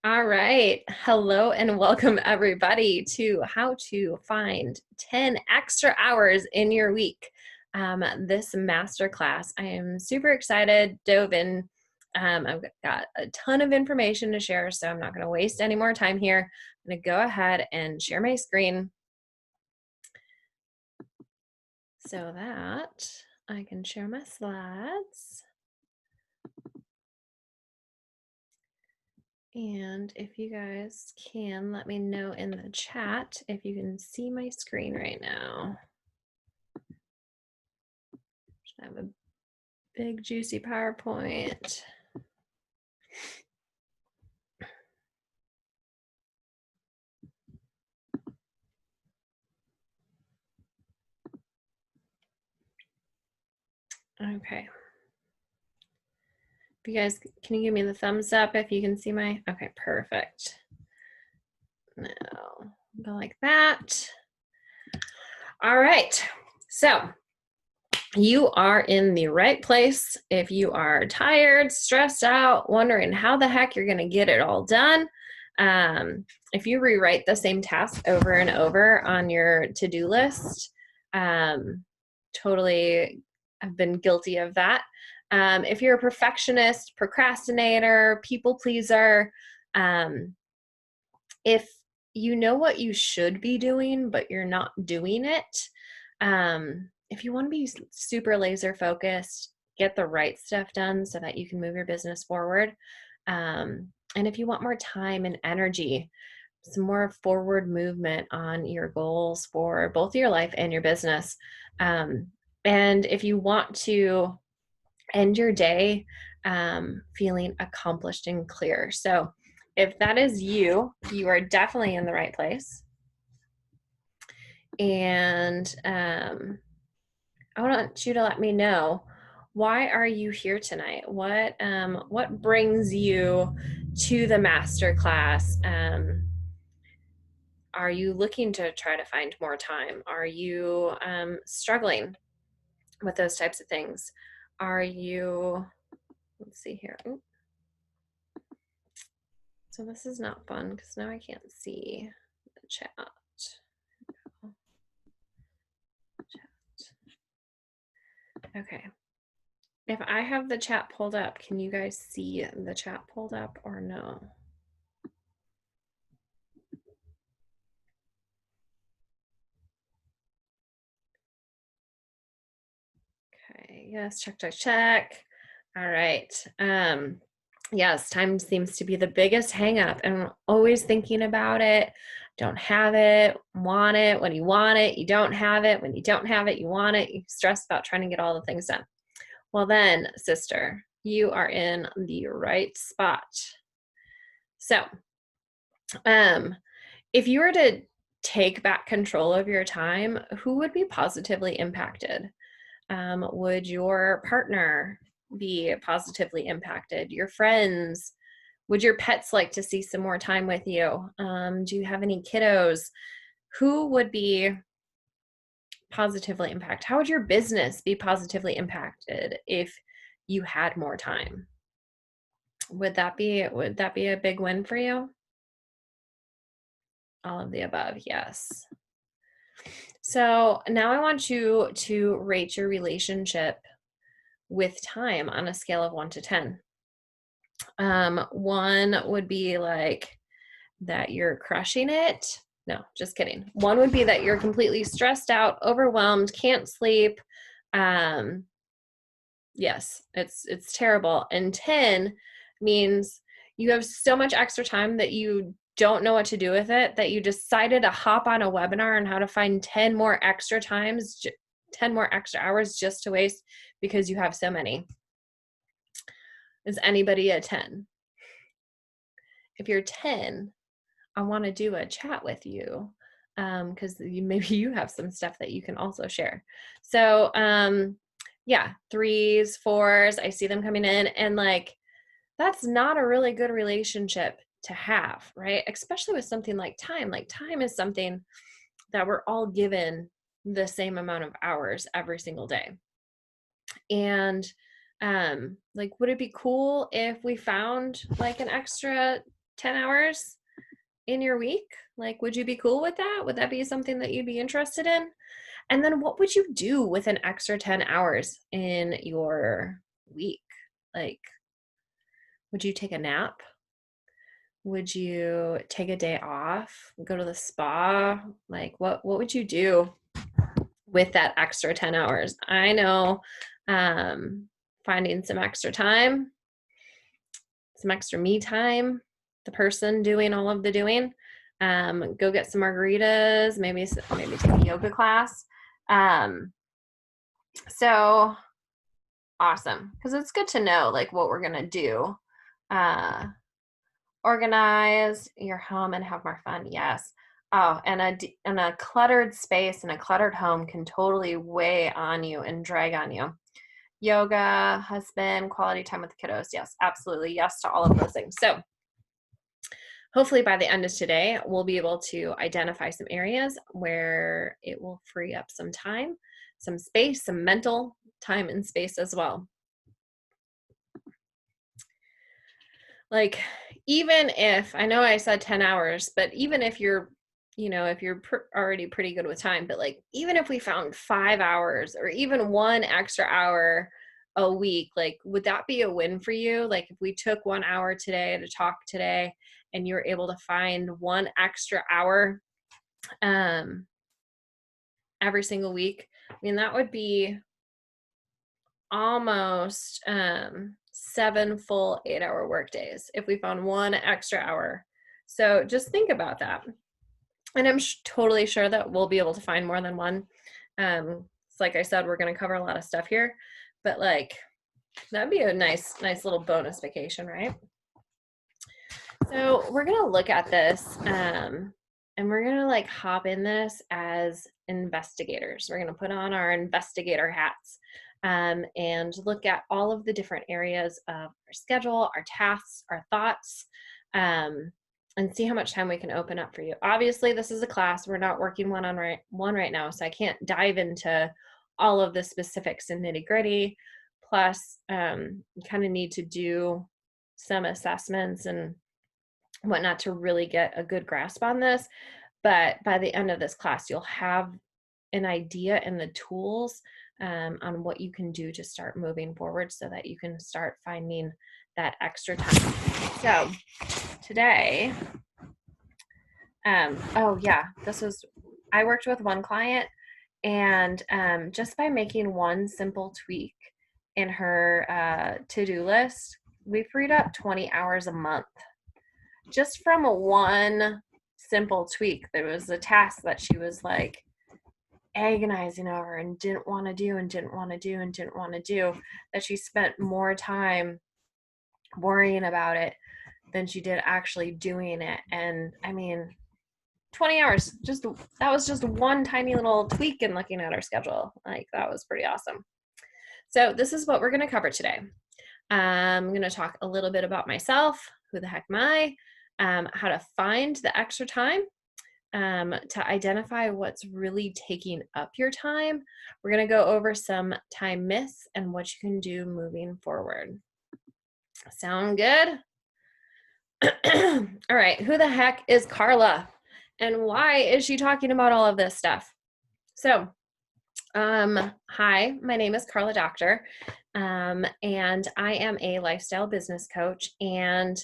All right. Hello and welcome everybody to how to find 10 extra hours in your week. This masterclass, I am super excited, dove in. I've got a ton of information to share, so I'm not going to waste any more time here. I'm going to go ahead and share my screen so that I can share my slides. And if you guys can let me know in the chat if you can see my screen right now. I have a big juicy PowerPoint. Okay. If you guys, can you give me the thumbs up if you can see my, okay, perfect. Now, go like that. All right. So you are in the right place. If you are tired, stressed out, wondering how the heck you're going to get it all done, if you rewrite the same task over and over on your to-do list, totally I've been guilty of that. If you're a perfectionist, procrastinator, people pleaser, if you know what you should be doing, but you're not doing it, if you want to be super laser focused, get the right stuff done so that you can move your business forward. And if you want more time and energy, some more forward movement on your goals for both your life and your business. And if you want to end your day feeling accomplished and clear. So if that is you, you are definitely in the right place. And I want you to let me know, why are you here tonight? What brings you to the masterclass? Are you looking to try to find more time? Are you struggling with those types of things? Are you, let's see here. Ooh. So this is not fun because now I can't see the chat. Okay. If I have the chat pulled up, can you guys see the chat pulled up or no? Okay, yes, check, check, check. All right. Yes, time seems to be the biggest hang up, and I'm always thinking about it. Don't have it, want it. When you want it, you don't have it. When you don't have it, you want it. You stress about trying to get all the things done. Well then, sister, you are in the right spot. So, if you were to take back control of your time, who would be positively impacted? Would your partner be positively impacted? Your friends? Would your pets like to see some more time with you? Do you have any kiddos? Who would be positively impacted? How would your business be positively impacted if you had more time? Would that be a big win for you? All of the above, yes. So now I want you to rate your relationship with time on a scale of 1 to 10. 1 would be like that you're crushing it. No, just kidding. 1 would be that you're completely stressed out, overwhelmed, can't sleep. Yes, it's terrible. And 10 means you have so much extra time that you don't know what to do with it, that you decided to hop on a webinar on how to find 10 more extra times, 10 more extra hours just to waste because you have so many. Is anybody a 10? If you're 10, I want to do a chat with you because maybe you have some stuff that you can also share. So yeah, 3s, 4s, I see them coming in, and like that's not a really good relationship to have, right? Especially with something like time. Like time is something that we're all given the same amount of hours every single day. And like, would it be cool if we found like an extra 10 hours in your week? Like, would you be cool with that? Would that be something that you'd be interested in? And then what would you do with an extra 10 hours in your week? Like, would you take a nap? Would you take a day off? Go to the spa? Like, what would you do with that extra 10 hours? I know finding some extra time, some extra me time, the person doing all of the doing. Go get some margaritas, maybe take a yoga class. So awesome, because it's good to know like what we're gonna do. Organize your home and have more fun. Yes. Oh, and a cluttered space and a cluttered home can totally weigh on you and drag on you. Yoga, husband, quality time with the kiddos. Yes, absolutely. Yes to all of those things. So hopefully by the end of today, we'll be able to identify some areas where it will free up some time, some space, some mental time and space as well. Like, even if, I know I said 10 hours, but even if you're, if you're already pretty good with time, but like, even if we found 5 hours or even 1 extra hour a week, like, would that be a win for you? Like, if we took 1 hour today to talk today and you're able to find 1 extra hour every single week, I mean, that would be almost 7 full 8-hour work days if we found 1 extra hour. So just think about that. And I'm totally sure that we'll be able to find more than one. So like I said, we're going to cover a lot of stuff here, but like, that'd be a nice little bonus vacation, right? So we're going to look at this and we're going to like hop in this as investigators. We're going to put on our investigator hats and look at all of the different areas of our schedule, our tasks, our thoughts, and see how much time we can open up for you. Obviously, this is a class. We're not working one right now, so I can't dive into all of the specifics and nitty gritty. Plus, you kind of need to do some assessments and whatnot to really get a good grasp on this. But by the end of this class, you'll have an idea and the tools on what you can do to start moving forward so that you can start finding that extra time. So today, oh yeah, I worked with one client, and just by making one simple tweak in her to-do list, we freed up 20 hours a month just from one simple tweak. There was a task that she was like agonizing over and didn't want to do that she spent more time worrying about it than she did actually doing it. And I mean, 20 hours, that was just one tiny little tweak in looking at our schedule. Like, that was pretty awesome. So this is what we're going to cover today. I'm going to talk a little bit about myself. Who the heck am I? How to find the extra time, to identify what's really taking up your time. We're going to go over some time myths and what you can do moving forward. Sound good? All right. Who the heck is Carla? And why is she talking about all of this stuff? So, hi, my name is Carla Doctor, and I am a lifestyle business coach. And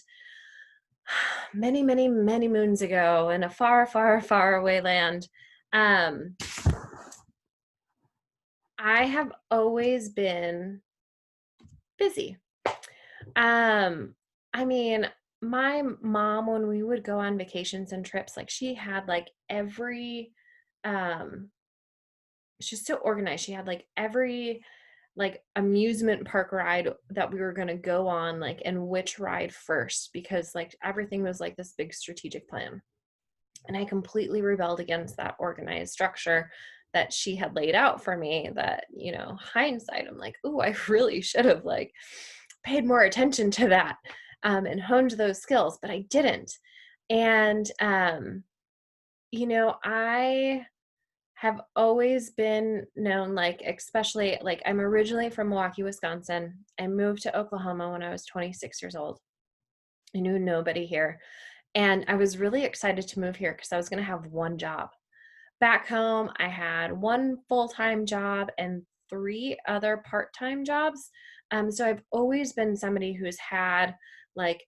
many, many, many moons ago, in a far, far, far away land, I have always been busy. I mean, my mom, when we would go on vacations and trips, like, she had like every she's so organized. She had like every like amusement park ride that we were going to go on, like, and which ride first, because like everything was like this big strategic plan. And I completely rebelled against that organized structure that she had laid out for me. That, hindsight, I'm like, ooh, I really should have like paid more attention to that and honed those skills, but I didn't. And I have always been known, like, especially, like, I'm originally from Milwaukee, Wisconsin. I moved to Oklahoma when I was 26 years old. I knew nobody here. And I was really excited to move here because I was going to have one job. Back home, I had one full-time job and three other part-time jobs. So I've always been somebody who's had like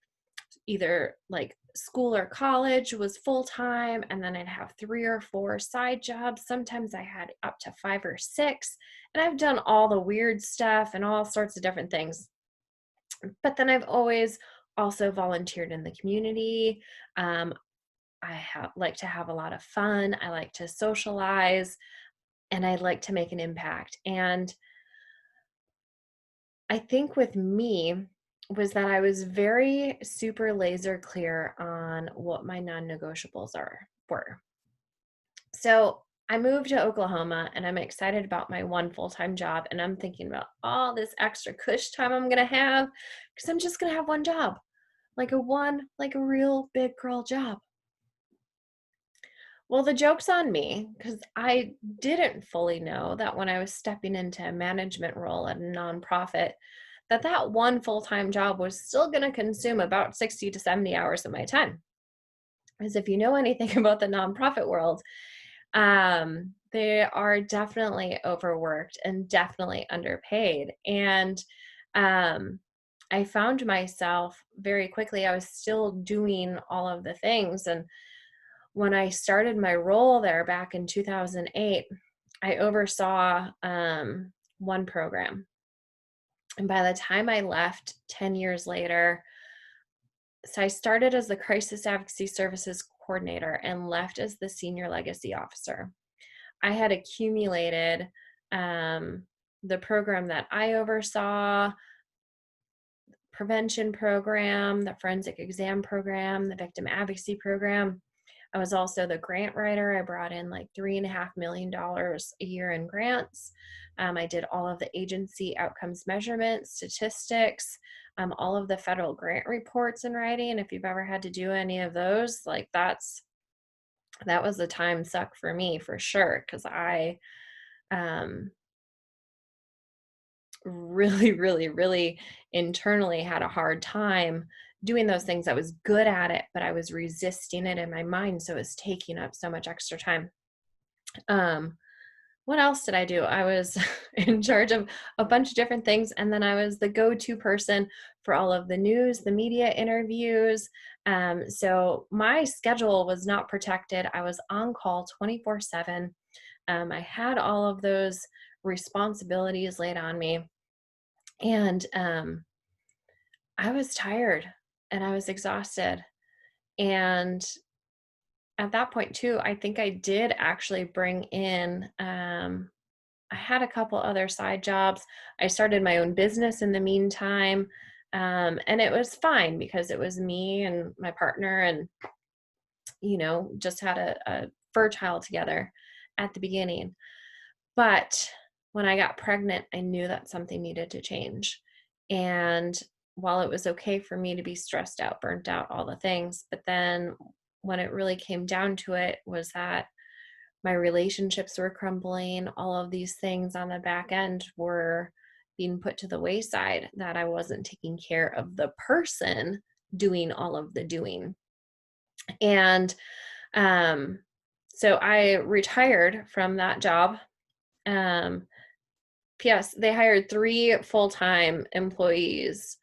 either like school or college was full-time, and then I'd have three or four side jobs. Sometimes I had up to five or six, and I've done all the weird stuff and all sorts of different things. But then I've always also volunteered in the community. Um, like to have a lot of fun. I like to socialize, and I like to make an impact. And I think with me was that I was very super laser clear on what my non-negotiables were. So I moved to Oklahoma and I'm excited about my one full-time job, and I'm thinking about all this extra cush time I'm gonna have because I'm just gonna have one job, like a real big girl job. Well, the joke's on me because I didn't fully know that when I was stepping into a management role at a nonprofit, that one full-time job was still going to consume about 60 to 70 hours of my time. As if you know anything about the nonprofit world, they are definitely overworked and definitely underpaid. And um, I found myself very quickly, I was still doing all of the things. And when I started my role there back in 2008, I oversaw one program. And by the time I left 10 years later, so I started as the Crisis Advocacy Services Coordinator and left as the Senior Legacy Officer. I had accumulated um, the program that I oversaw, prevention program, the forensic exam program, the victim advocacy program. I was also the grant writer. I brought in like $3.5 million a year in grants. I did all of the agency outcomes measurements, statistics, all of the federal grant reports in writing. If you've ever had to do any of those, like that was a time suck for me for sure, because I um, really internally had a hard time doing those things. I was good at it, but I was resisting it in my mind. So it was taking up so much extra time. Um, what else did I do? I was in charge of a bunch of different things. And then I was the go-to person for all of the news, the media interviews. So my schedule was not protected. I was on call 24/7. I had all of those responsibilities laid on me. And I was tired and I was exhausted. And at that point, too, I think I did actually bring in, I had a couple other side jobs. I started my own business in the meantime. And it was fine because it was me and my partner, and, just had a fur child together at the beginning. But when I got pregnant, I knew that something needed to change. And while it was okay for me to be stressed out, burnt out, all the things, but then when it really came down to it was that my relationships were crumbling, all of these things on the back end were being put to the wayside, that I wasn't taking care of the person doing all of the doing. And um, so I retired from that job. Um, P.S. They hired three full-time employees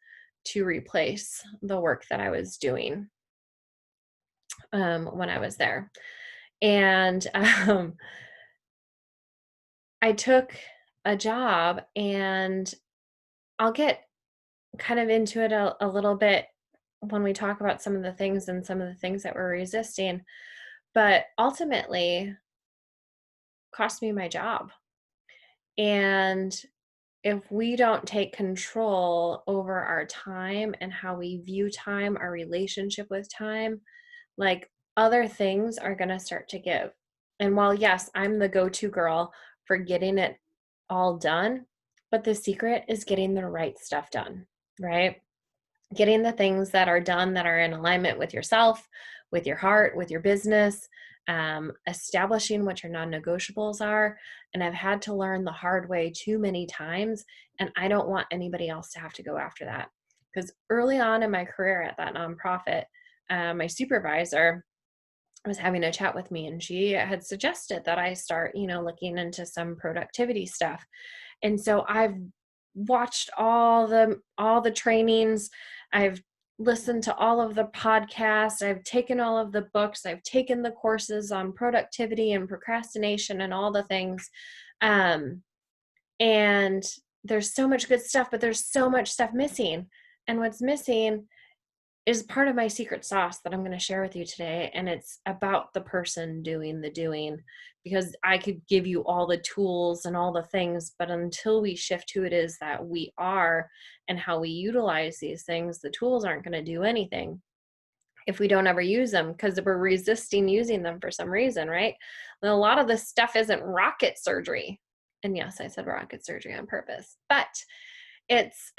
to replace the work that I was doing when I was there. And I took a job, and I'll get kind of into it a little bit when we talk about some of the things and some of the things that we're resisting, but ultimately cost me my job. And if we don't take control over our time and how we view time, our relationship with time, like, other things are going to start to give. And while, yes, I'm the go-to girl for getting it all done, but the secret is getting the right stuff done, right? Getting the things that are done that are in alignment with yourself, with your heart, with your business, establishing what your non-negotiables are. And I've had to learn the hard way too many times, and I don't want anybody else to have to go after that. Because early on in my career at that nonprofit, my supervisor was having a chat with me, and she had suggested that I start, looking into some productivity stuff. And so I've watched all the trainings. I've listened to all of the podcasts. I've taken all of the books. I've taken the courses on productivity and procrastination and all the things. And there's so much good stuff, but there's so much stuff missing. And what's missing is part of my secret sauce that I'm going to share with you today. And it's about the person doing the doing, because I could give you all the tools and all the things, but until we shift who it is that we are and how we utilize these things, the tools aren't going to do anything if we don't ever use them, because we're resisting using them for some reason, right? And a lot of this stuff isn't rocket surgery. And yes, I said rocket surgery on purpose, but it's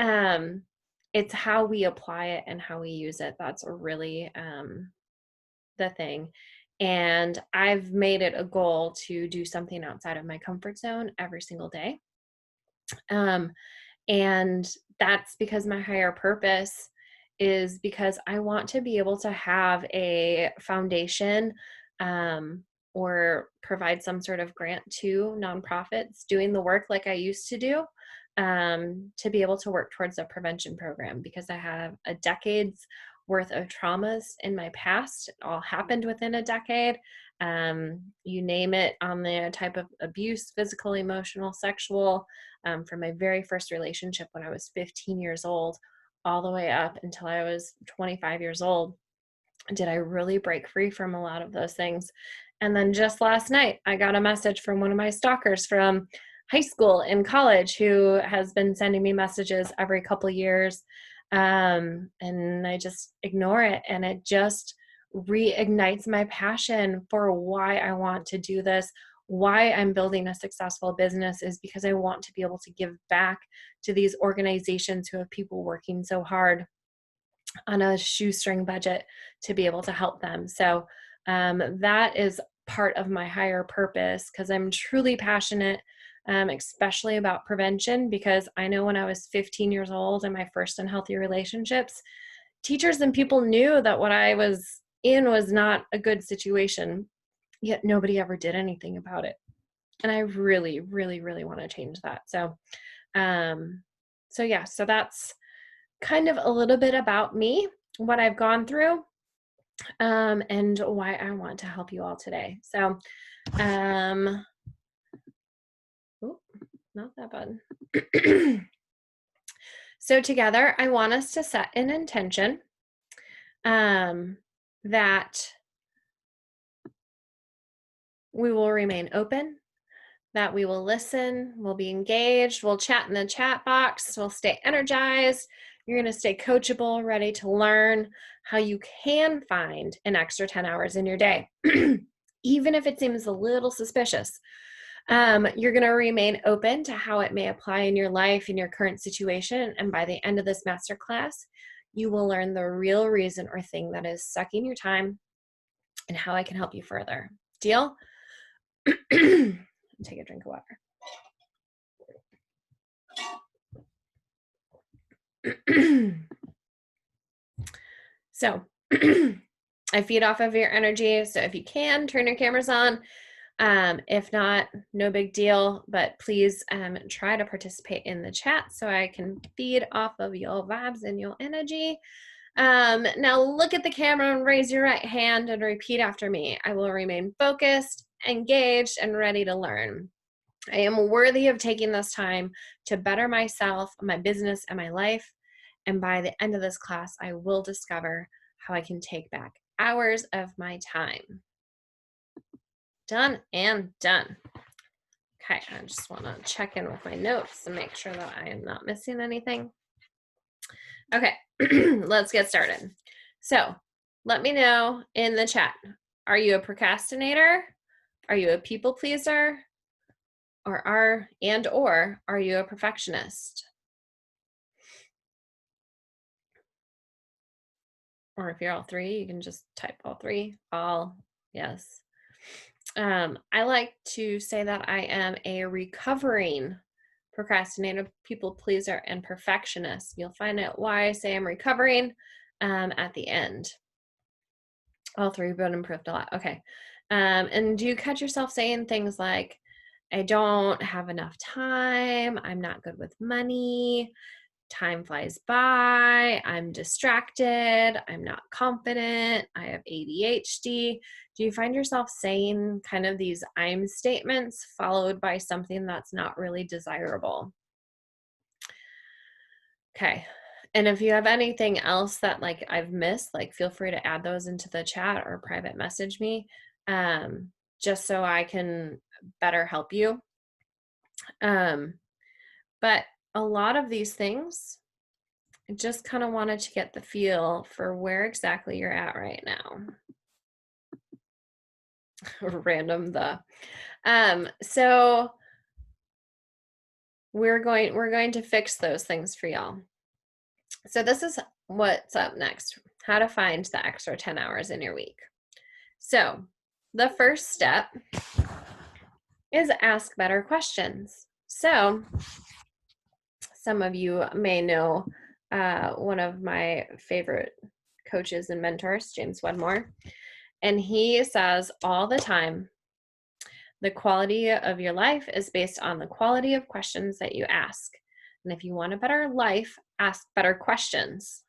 how we apply it and how we use it. That's really the thing. And I've made it a goal to do something outside of my comfort zone every single day. And that's because my higher purpose is because I want to be able to have a foundation, or provide some sort of grant to nonprofits doing the work like I used to do, to be able to work towards a prevention program, because I have a decade's worth of traumas in my past. It all happened within a decade. You name it, on the type of abuse, physical, emotional, sexual, from my very first relationship when I was 15 years old, all the way up until I was 25 years old. Did I really break free from a lot of those things? And then just last night, I got a message from one of my stalkers from high school and college, who has been sending me messages every couple of years. And I just ignore it. And it just reignites my passion for why I want to do this, why I'm building a successful business, is because I want to be able to give back to these organizations who have people working so hard on a shoestring budget to be able to help them. So that is part of my higher purpose, because I'm truly passionate, especially about prevention, because I know when I was 15 years old in my first unhealthy relationships, teachers and people knew that what I was in was not a good situation, yet nobody ever did anything about it. And I really, really, really want to change that. So that's kind of a little bit about me, what I've gone through, and why I want to help you all today. So, not that button. So together, I want us to set an intention, that we will remain open, that we will listen, we'll be engaged, we'll chat in the chat box, we'll stay energized. You're going to stay coachable, ready to learn how you can find an extra 10 hours in your day, even if it seems a little suspicious. You're going to remain open to how it may apply in your life, in your current situation. And by the end of this masterclass, you will learn the real reason or thing that is sucking your time and how I can help you further. Deal? Take a drink of water. So I feed off of your energy. So if you can, turn your cameras on. If not, no big deal, but please try to participate in the chat so I can feed off of your vibes and your energy. Now look at the camera and raise your right hand and repeat after me. I will remain focused, engaged, and ready to learn. I am worthy of taking this time to better myself, my business, and my life. And by the end of this class, I will discover how I can take back hours of my time. Done and done. Okay, I just want to check in with my notes and make sure that I am not missing anything. Okay, let's get started. So let me know in the chat. Are you a procrastinator? Are you a people pleaser? Or are you a perfectionist? Or if you're all three, you can just type all three. All, yes. I like to say that I am a recovering procrastinator, people pleaser, and perfectionist. You'll find out why I say I'm recovering at the end. All three, but improved a lot. Okay. And do you catch yourself saying things like, I don't have enough time, I'm not good with money, time flies by, I'm distracted, I'm not confident, I have ADHD? Do you find yourself saying kind of these I'm statements followed by something that's not really desirable? Okay. And if you have anything else that like I've missed, like feel free to add those into the chat or private message me, um, just so I can better help you. Um, but a lot of these things, I just kind of wanted to get the feel for where exactly you're at right now. Random the. So we're going to fix those things for y'all. So this is what's up next. How to find the extra 10 hours in your week. So the first step is ask better questions. So some of you may know one of my favorite coaches and mentors, James Wedmore, and he says all the time, the quality of your life is based on the quality of questions that you ask. And if you want a better life, ask better questions.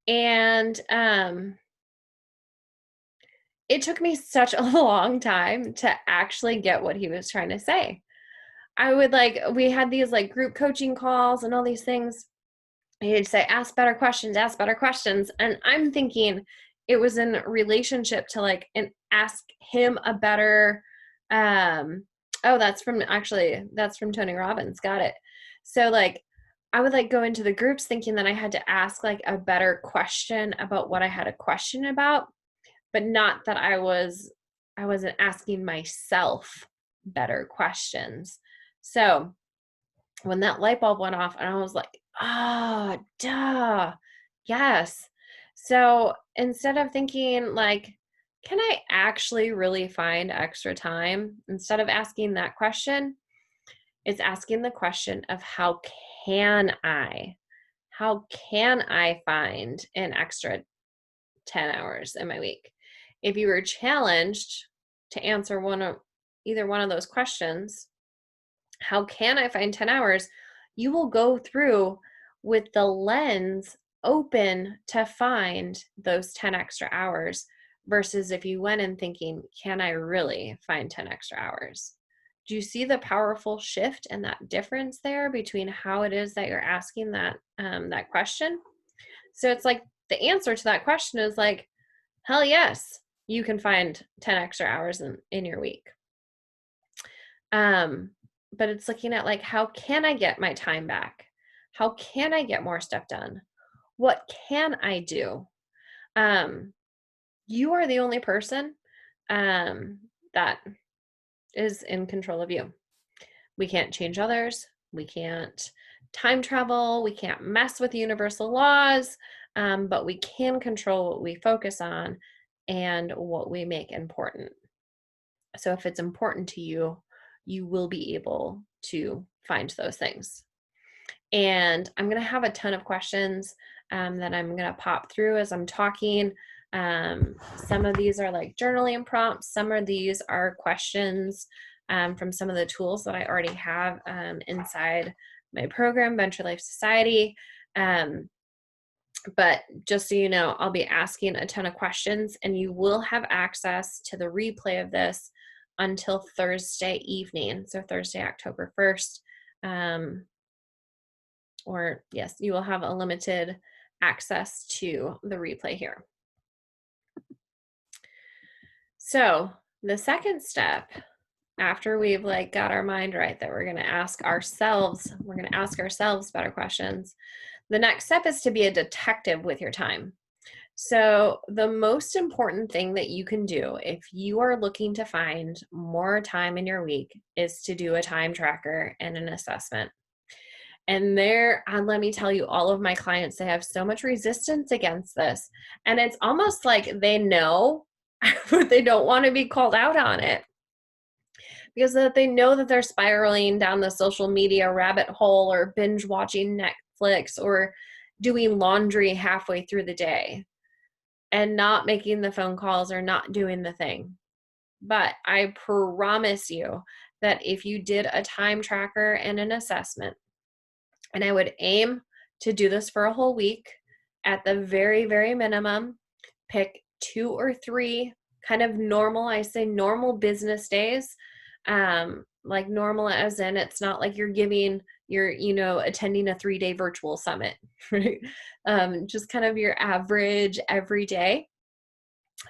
And it took me such a long time to actually get what he was trying to say. We had these like group coaching calls and all these things. He'd say, ask better questions, ask better questions. And I'm thinking it was in relationship to like, and ask him a better, that's from Tony Robbins. Got it. So like, I would like go into the groups thinking that I had to ask like a better question about what I had a question about, but not that I wasn't asking myself better questions. So when that light bulb went off and I was like, duh, yes. So instead of thinking like, can I actually really find extra time? Instead of asking that question, it's asking the question of how can I? How can I find an extra 10 hours in my week? If you were challenged to answer either one of those questions, how can I find 10 hours? You will go through with the lens open to find those 10 extra hours versus if you went in thinking, can I really find 10 extra hours? Do you see the powerful shift and that difference there between how it is that you're asking that question? So it's like the answer to that question is like, hell yes, you can find 10 extra hours in your week. But it's looking at like, how can I get my time back? How can I get more stuff done? What can I do? You are the only person that is in control of you. We can't change others. We can't time travel. We can't mess with universal laws, but we can control what we focus on and what we make important. So if it's important to you, you will be able to find those things. And I'm going to have a ton of questions that I'm going to pop through as I'm talking. Some of these are like journaling prompts. Some of these are questions from some of the tools that I already have inside my program, Venture Life Society. But just so you know, I'll be asking a ton of questions and you will have access to the replay of this until Thursday evening. So Thursday, October 1st. Or yes, you will have a limited access to the replay here. So the second step, after we've like got our mind right that we're going to ask ourselves better questions. The next step is to be a detective with your time. So the most important thing that you can do if you are looking to find more time in your week is to do a time tracker and an assessment. And let me tell you, all of my clients, they have so much resistance against this. And it's almost like they know, but they don't want to be called out on it. Because they know that they're spiraling down the social media rabbit hole or binge watching Netflix or doing laundry halfway through the day. and not making the phone calls or not doing the thing. But I promise you that if you did a time tracker and an assessment, and I would aim to do this for a whole week, at the very, very minimum, pick 2 or 3 kind of normal, I say normal business days. Like normal as in it's not like you're attending a 3-day virtual summit, right? Just kind of your average every day.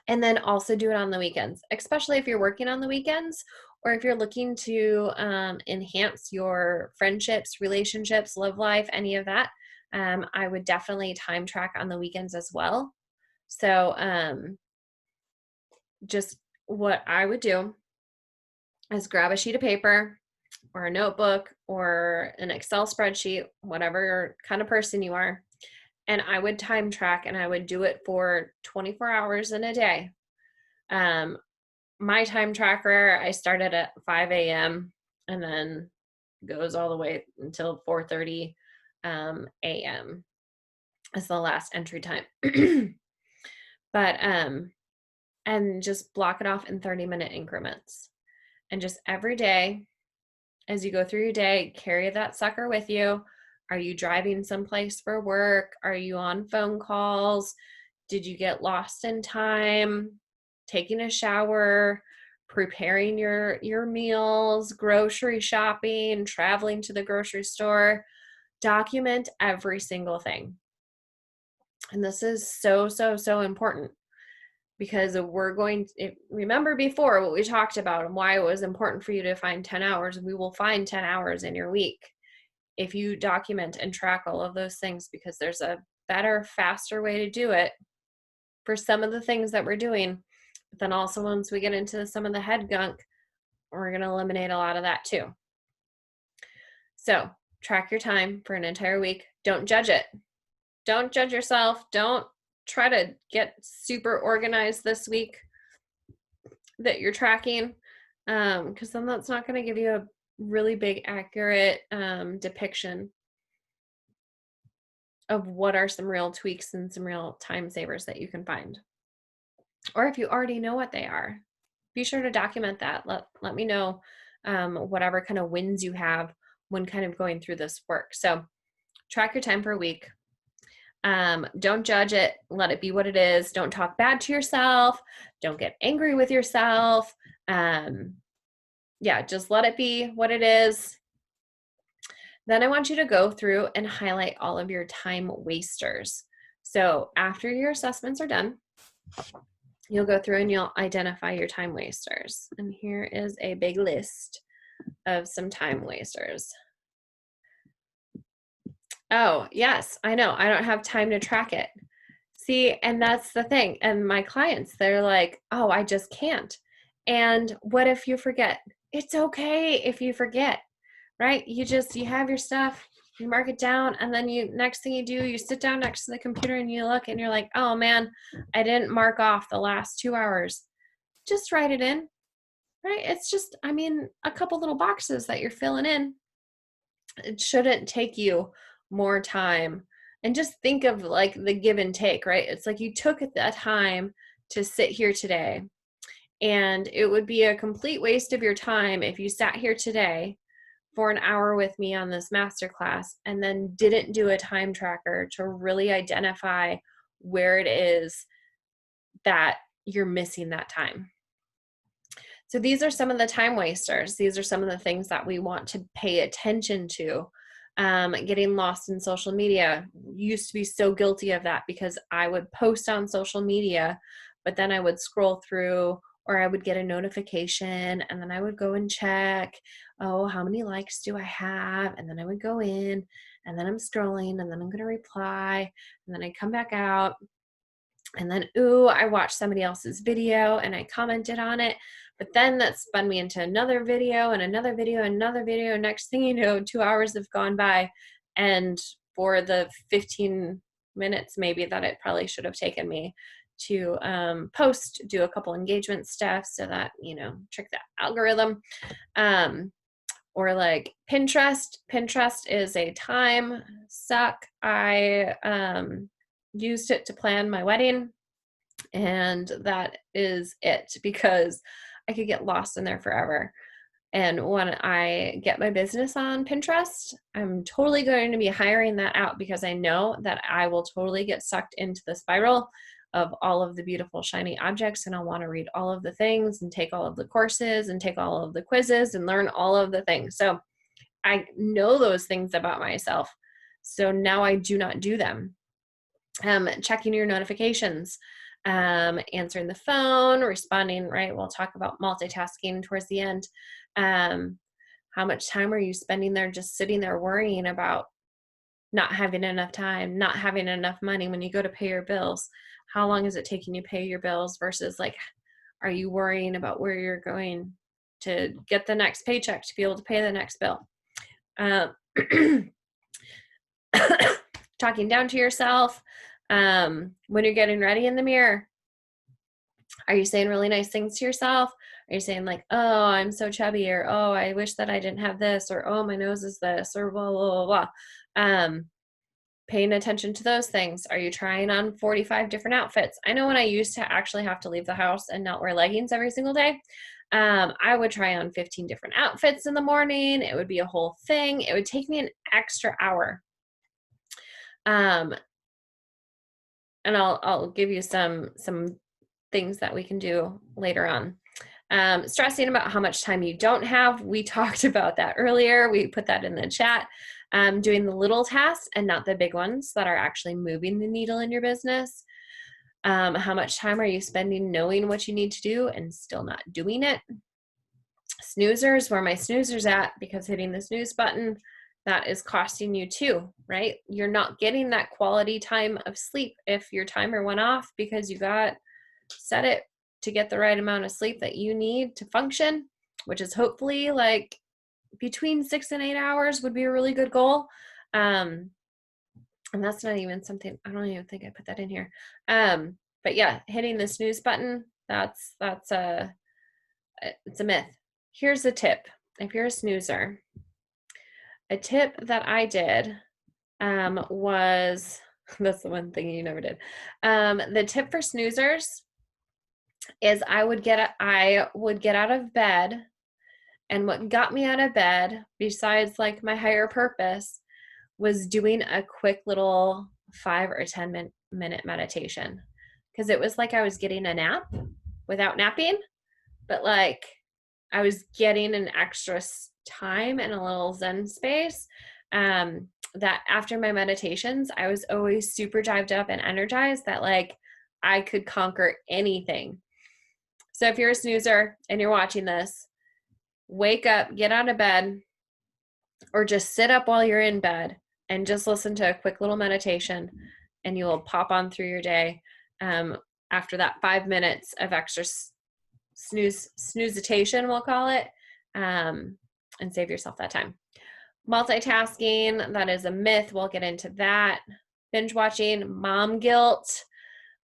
And then also do it on the weekends, especially if you're working on the weekends or if you're looking to enhance your friendships, relationships, love life, any of that. I would definitely time track on the weekends as well. So just what I would do is grab a sheet of paper or a notebook or an Excel spreadsheet, whatever kind of person you are, and I would time track and I would do it for 24 hours in a day. My time tracker, I started at 5 a.m. and then goes all the way until 4:30 a.m. is the last entry time. But and just block it off in 30-minute increments. And just every day as you go through your day, carry that sucker with you. Are you driving someplace for work? Are you on phone calls? Did you get lost in time? Taking a shower, preparing your meals, grocery shopping, traveling to the grocery store. Document every single thing. And this is so, so, so important because remember before what we talked about and why it was important for you to find 10 hours. We will find 10 hours in your week if you document and track all of those things, because there's a better, faster way to do it for some of the things that we're doing. But then also once we get into some of the head gunk, we're going to eliminate a lot of that too. So track your time for an entire week. Don't judge it. Don't judge yourself. Don't try to get super organized this week that you're tracking, because then that's not going to give you a really big, accurate depiction of what are some real tweaks and some real time savers that you can find. Or if you already know what they are, be sure to document that. Let me know whatever kind of wins you have when kind of going through this work. So track your time for a week. Don't judge it. Let it be what it is. Don't talk bad to yourself. Don't get angry with yourself. Just let it be what it is. Then I want you to go through and highlight all of your time wasters. So after your assessments are done, you'll go through and you'll identify your time wasters. And here is a big list of some time wasters. Oh, yes, I know. I don't have time to track it. See, and that's the thing. And my clients, they're like, oh, I just can't. And what if you forget? It's okay if you forget, right? You have your stuff, you mark it down, and then next thing you do, you sit down next to the computer and you look and you're like, oh man, I didn't mark off the last 2 hours. Just write it in, right? It's just, a couple little boxes that you're filling in. It shouldn't take you more time. And just think of like the give and take, right? It's like you took that time to sit here today, and it would be a complete waste of your time if you sat here today for an hour with me on this masterclass and then didn't do a time tracker to really identify where it is that you're missing that time. So these are some of the time wasters. These are some of the things that we want to pay attention to. Getting lost in social media. Used to be so guilty of that because I would post on social media, but then I would scroll through, or I would get a notification and then I would go and check, oh, how many likes do I have? And then I would go in and then I'm scrolling and then I'm going to reply and then I come back out and then, ooh, I watched somebody else's video and I commented on it. But then that spun me into another video and another video and another video. Next thing you know, 2 hours have gone by. And for the 15 minutes maybe that it probably should have taken me to post, do a couple engagement stuff so that, trick that algorithm. Or like Pinterest. Pinterest is a time suck. I used it to plan my wedding. And that is it, because I could get lost in there forever. And when I get my business on Pinterest, I'm totally going to be hiring that out, because I know that I will totally get sucked into the spiral of all of the beautiful shiny objects, and I'll want to read all of the things and take all of the courses and take all of the quizzes and learn all of the things. So I know those things about myself. So now I do not do them. Checking your notifications, answering the phone, responding, right? We'll talk about multitasking towards the end. How much time are you spending there just sitting there worrying about not having enough time, not having enough money when you go to pay your bills? How long is it taking you to pay your bills versus like, are you worrying about where you're going to get the next paycheck to be able to pay the next bill? Talking down to yourself when you're getting ready in the mirror. Are you saying really nice things to yourself? Are you saying like, oh, I'm so chubby, or oh, I wish that I didn't have this, or oh, my nose is this, or blah, blah, blah, blah. Paying attention to those things. Are you trying on 45 different outfits? I know when I used to actually have to leave the house and not wear leggings every single day, I would try on 15 different outfits in the morning. It would be a whole thing. It would take me an extra hour. And I'll give you some things that we can do later on. Stressing about how much time you don't have. We talked about that earlier. We put that in the chat. Doing the little tasks and not the big ones that are actually moving the needle in your business. How much time are you spending knowing what you need to do and still not doing it? Snoozers, where my snoozer's at, because hitting the snooze button, that is costing you too, right? You're not getting that quality time of sleep if your timer went off because you got set it to get the right amount of sleep that you need to function, which is hopefully like between 6 and 8 hours would be a really good goal. And that's not even something, I don't even think I put that in here. But yeah, hitting the snooze button, that's it's a myth. Here's a tip. If you're a snoozer, a tip that I did was, that's the one thing you never did. The tip for snoozers is I would get out of bed, and what got me out of bed, besides like my higher purpose, was doing a quick little 5 or 10 minute meditation, because it was like I was getting a nap without napping, but like I was getting an extra time and a little zen space. That after my meditations, I was always super jived up and energized that like I could conquer anything. So if you're a snoozer and you're watching this, wake up, get out of bed, or just sit up while you're in bed and just listen to a quick little meditation, and you will pop on through your day after that 5 minutes of extra snoozitation, we'll call it, and save yourself that time. Multitasking, that is a myth. We'll get into that. Binge watching, mom guilt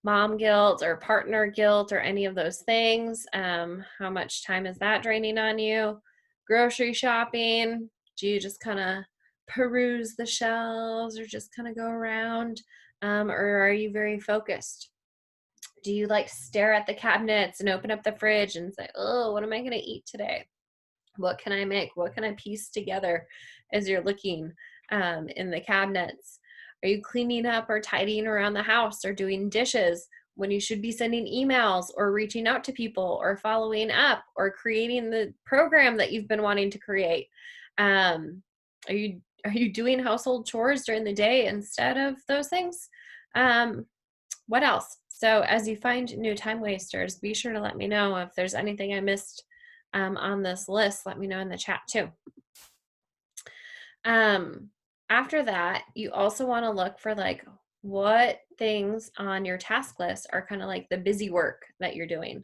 or partner guilt or any of those things. How much time is that draining on you? Grocery shopping, do you just kind of peruse the shelves or just kind of go around? Or are you very focused? Do you like stare at the cabinets and open up the fridge and say, oh, what am I going to eat today? What can I make? What can I piece together as you're looking in the cabinets? Are you cleaning up or tidying around the house or doing dishes when you should be sending emails or reaching out to people or following up or creating the program that you've been wanting to create? Are you doing household chores during the day instead of those things? What else? So as you find new time wasters, be sure to let me know if there's anything I missed on this list. Let me know in the chat too. After that, you also want to look for like what things on your task list are kind of like the busy work that you're doing.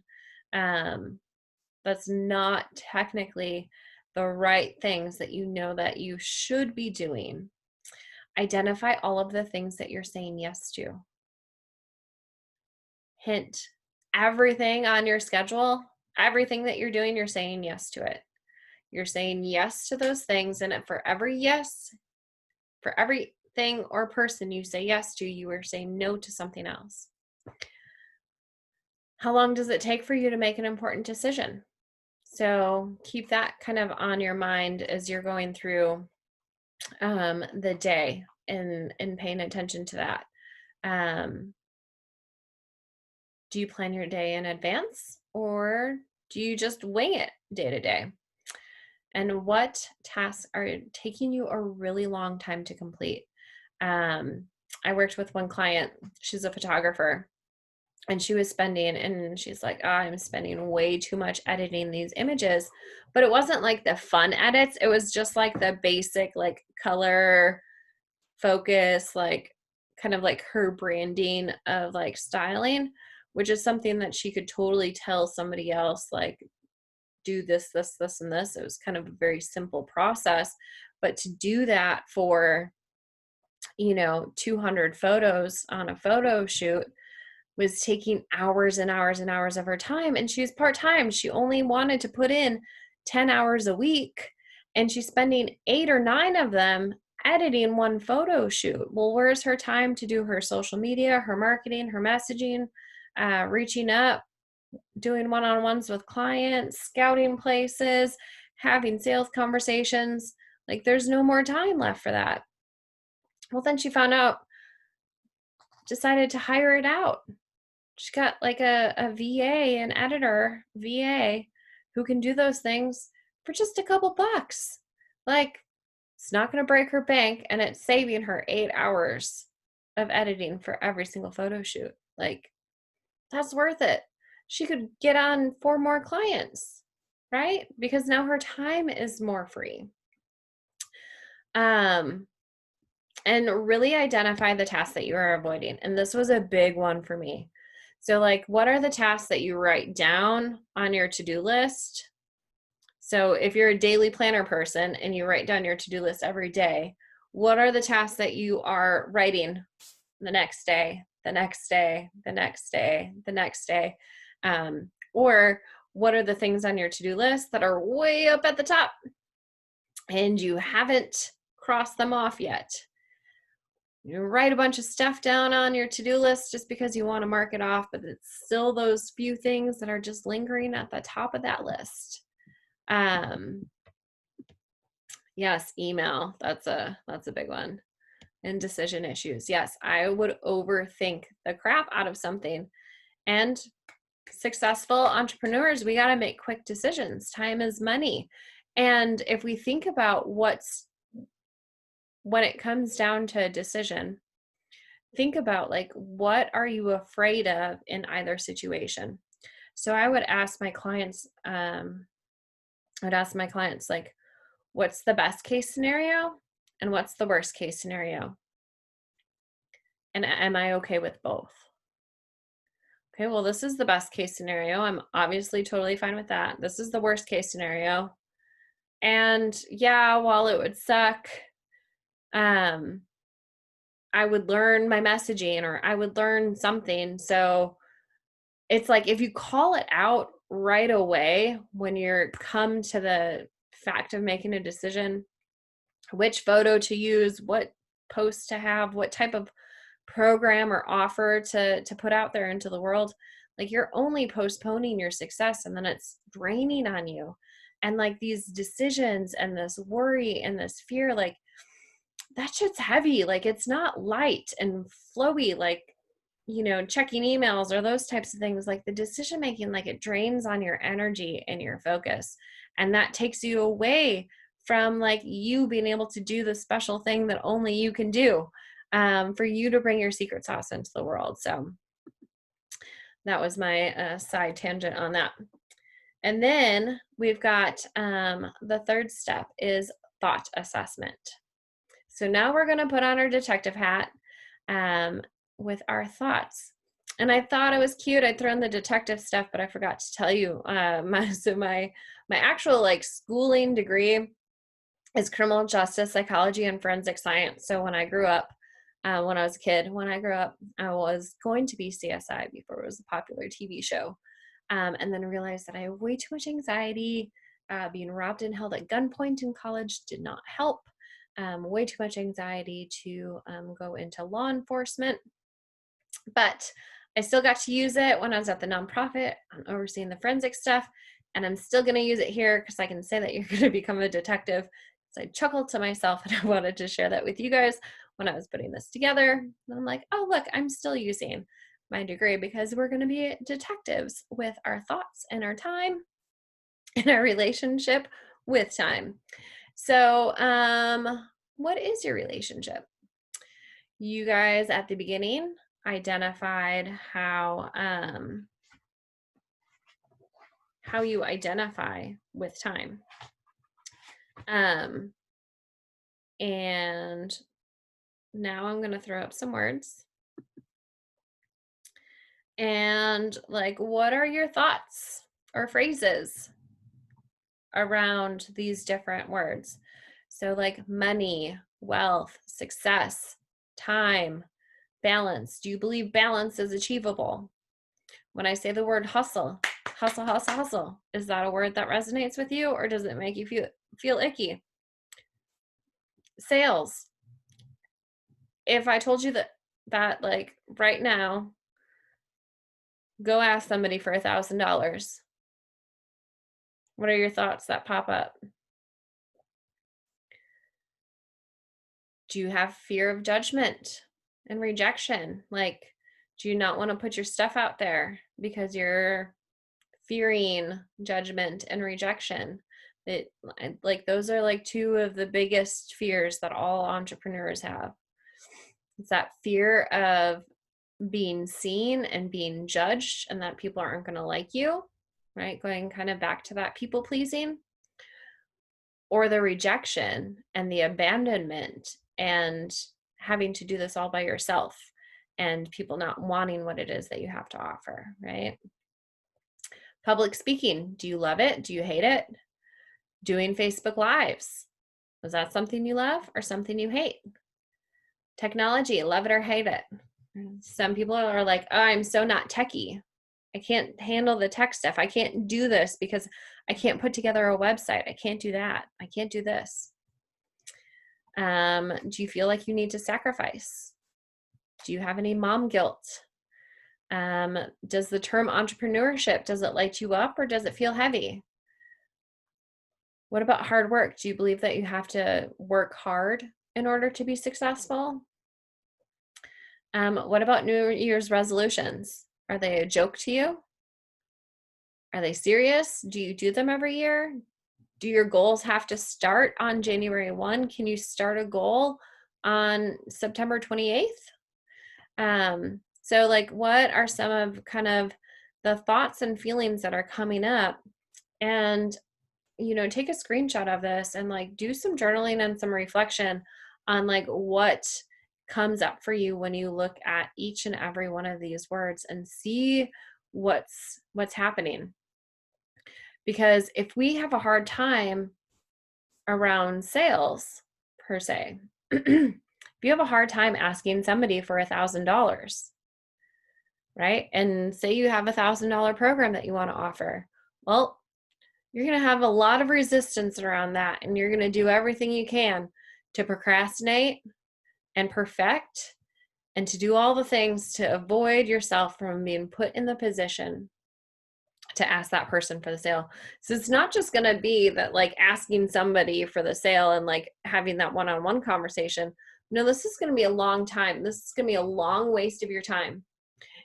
That's not technically the right things that you know that you should be doing. Identify all of the things that you're saying yes to. Hint, everything on your schedule, everything that you're doing, you're saying yes to it. You're saying yes to those things, and for every yes, for everything or person you say yes to, you are saying no to something else. How long does it take for you to make an important decision? So keep that kind of on your mind as you're going through the day and paying attention to that. Um, do you plan your day in advance or do you just wing it day to day? And what tasks are taking you a really long time to complete? Um, I worked with one client, she's a photographer, and she was spending, and she's like, oh, I'm spending way too much editing these images. But it wasn't like the fun edits, it was just like the basic, like color, focus, like kind of like her branding of like styling, which is something that she could totally tell somebody else, like, do this, this, this, and this. It was kind of a very simple process. But to do that for, 200 photos on a photo shoot was taking hours and hours and hours of her time. And she was part-time. She only wanted to put in 10 hours a week. And she's spending 8 or 9 of them editing one photo shoot. Well, where's her time to do her social media, her marketing, her messaging, reaching up, doing one-on-ones with clients, scouting places, having sales conversations? Like, there's no more time left for that. Well, then she found out, decided to hire it out. She got like a VA, an editor VA, who can do those things for just a couple bucks. Like, it's not going to break her bank, and it's saving her 8 hours of editing for every single photo shoot. Like, that's worth it. She could get on 4 more clients, right? Because now her time is more free. Um, and really identify the tasks that you are avoiding. And this was a big one for me. So, like, what are the tasks that you write down on your to-do list? So, if you're a daily planner person and you write down your to-do list every day, what are the tasks that you are writing the next day, the next day, the next day, the next day? Or what are the things on your to-do list that are way up at the top and you haven't crossed them off yet? You write a bunch of stuff down on your to-do list just because you want to mark it off, but it's still those few things that are just lingering at the top of that list. Yes, email. That's a big one. And decision issues. Yes, I would overthink the crap out of something. And successful entrepreneurs, we got to make quick decisions. Time is money. And if we think about when it comes down to a decision, think about, like, what are you afraid of in either situation? So I would ask my clients, like, what's the best case scenario and what's the worst case scenario? And am I okay with both? Okay, well, this is the best case scenario. I'm obviously totally fine with that. This is the worst case scenario. And yeah, while it would suck, um, I would learn my messaging or I would learn something. So it's like, if you call it out right away when you're come to the fact of making a decision, which photo to use, what post to have, what type of program or offer to put out there into the world, like, you're only postponing your success, and then it's draining on you. And like, these decisions and this worry and this fear, like, that shit's heavy. Like, it's not light and flowy, like, checking emails or those types of things. Like, the decision making, like, it drains on your energy and your focus, and that takes you away from, like, you being able to do the special thing that only you can do, for you to bring your secret sauce into the world. So that was my side tangent on that. And then we've got, the third step is thought assessment. So now we're going to put on our detective hat, with our thoughts. And I thought it was cute. I'd thrown the detective stuff, but I forgot to tell you, my actual, like, schooling degree is criminal justice psychology and forensic science. So when I grew up, when I was a kid, I was going to be CSI before it was a popular TV show. And then realized that I have way too much anxiety. Being robbed and held at gunpoint in college did not help. Way too much anxiety to go into law enforcement. But I still got to use it when I was at the nonprofit, I'm overseeing the forensic stuff, and I'm still going to use it here because I can say that you're going to become a detective. So I chuckled to myself and I wanted to share that with you guys when I was putting this together. And I'm like, oh, look, I'm still using my degree because we're going to be detectives with our thoughts and our time and our relationship with time. So, what is your relationship? You guys at the beginning identified how you identify with time. And now I'm going to throw up some words. And like, what are your thoughts or phrases around these different words? So, like money, wealth, success, time, balance. Do you believe balance is achievable? When I say the word hustle, hustle, hustle, hustle, is that a word that resonates with you, or does it make you feel icky? Sales. If I told you that like right now, go ask somebody for $1,000, what are your thoughts that pop up? Do you have fear of judgment and rejection? Like, do you not want to put your stuff out there because you're fearing judgment and rejection? It, like, those are like two of the biggest fears that all entrepreneurs have. It's that fear of being seen and being judged and that people aren't going to like you, right? Going kind of back to that people pleasing, or the rejection and the abandonment and having to do this all by yourself and people not wanting what it is that you have to offer, right? Public speaking, do you love it? Do you hate it? Doing Facebook Lives, is that something you love or something you hate? Technology, love it or hate it? Some people are like, oh, I'm so not techie. I can't handle the tech stuff. I can't do this because I can't put together a website. I can't do that. I can't do this. Do you feel like you need to sacrifice? Do you have any mom guilt? Does the term entrepreneurship, does it light you up or does it feel heavy? What about hard work? Do you believe that you have to work hard in order to be successful? What about New Year's resolutions? Are they a joke to you? Are they serious? Do you do them every year? Do your goals have to start on January 1? Can you start a goal on September 28th? So like, what are some of kind of the thoughts and feelings that are coming up? And, you know, take a screenshot of this and like do some journaling and some reflection on like what comes up for you when you look at each and every one of these words and see what's happening. Because if we have a hard time around sales per se, if you have a hard time asking somebody for $1,000, right? And say you have $1,000 program that you want to offer. Well, you're going to have a lot of resistance around that, and you're going to do everything you can to procrastinate and perfect and to do all the things to avoid yourself from being put in the position to ask that person for the sale. So it's not just going to be that like asking somebody for the sale and like having that one-on-one conversation. No, this is going to be a long time. This is going to be a long waste of your time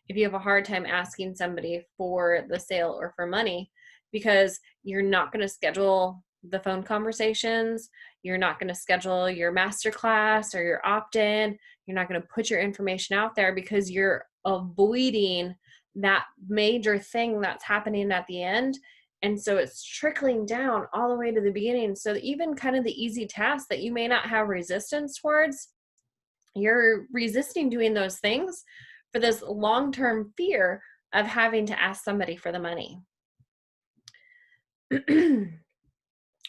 if you have a hard time asking somebody for the sale or for money, because you're not going to schedule the phone conversations. You're not going to schedule your masterclass or your opt-in. You're not going to put your information out there because you're avoiding that major thing that's happening at the end. And so it's trickling down all the way to the beginning. So even kind of the easy tasks that you may not have resistance towards, you're resisting doing those things for this long-term fear of having to ask somebody for the money.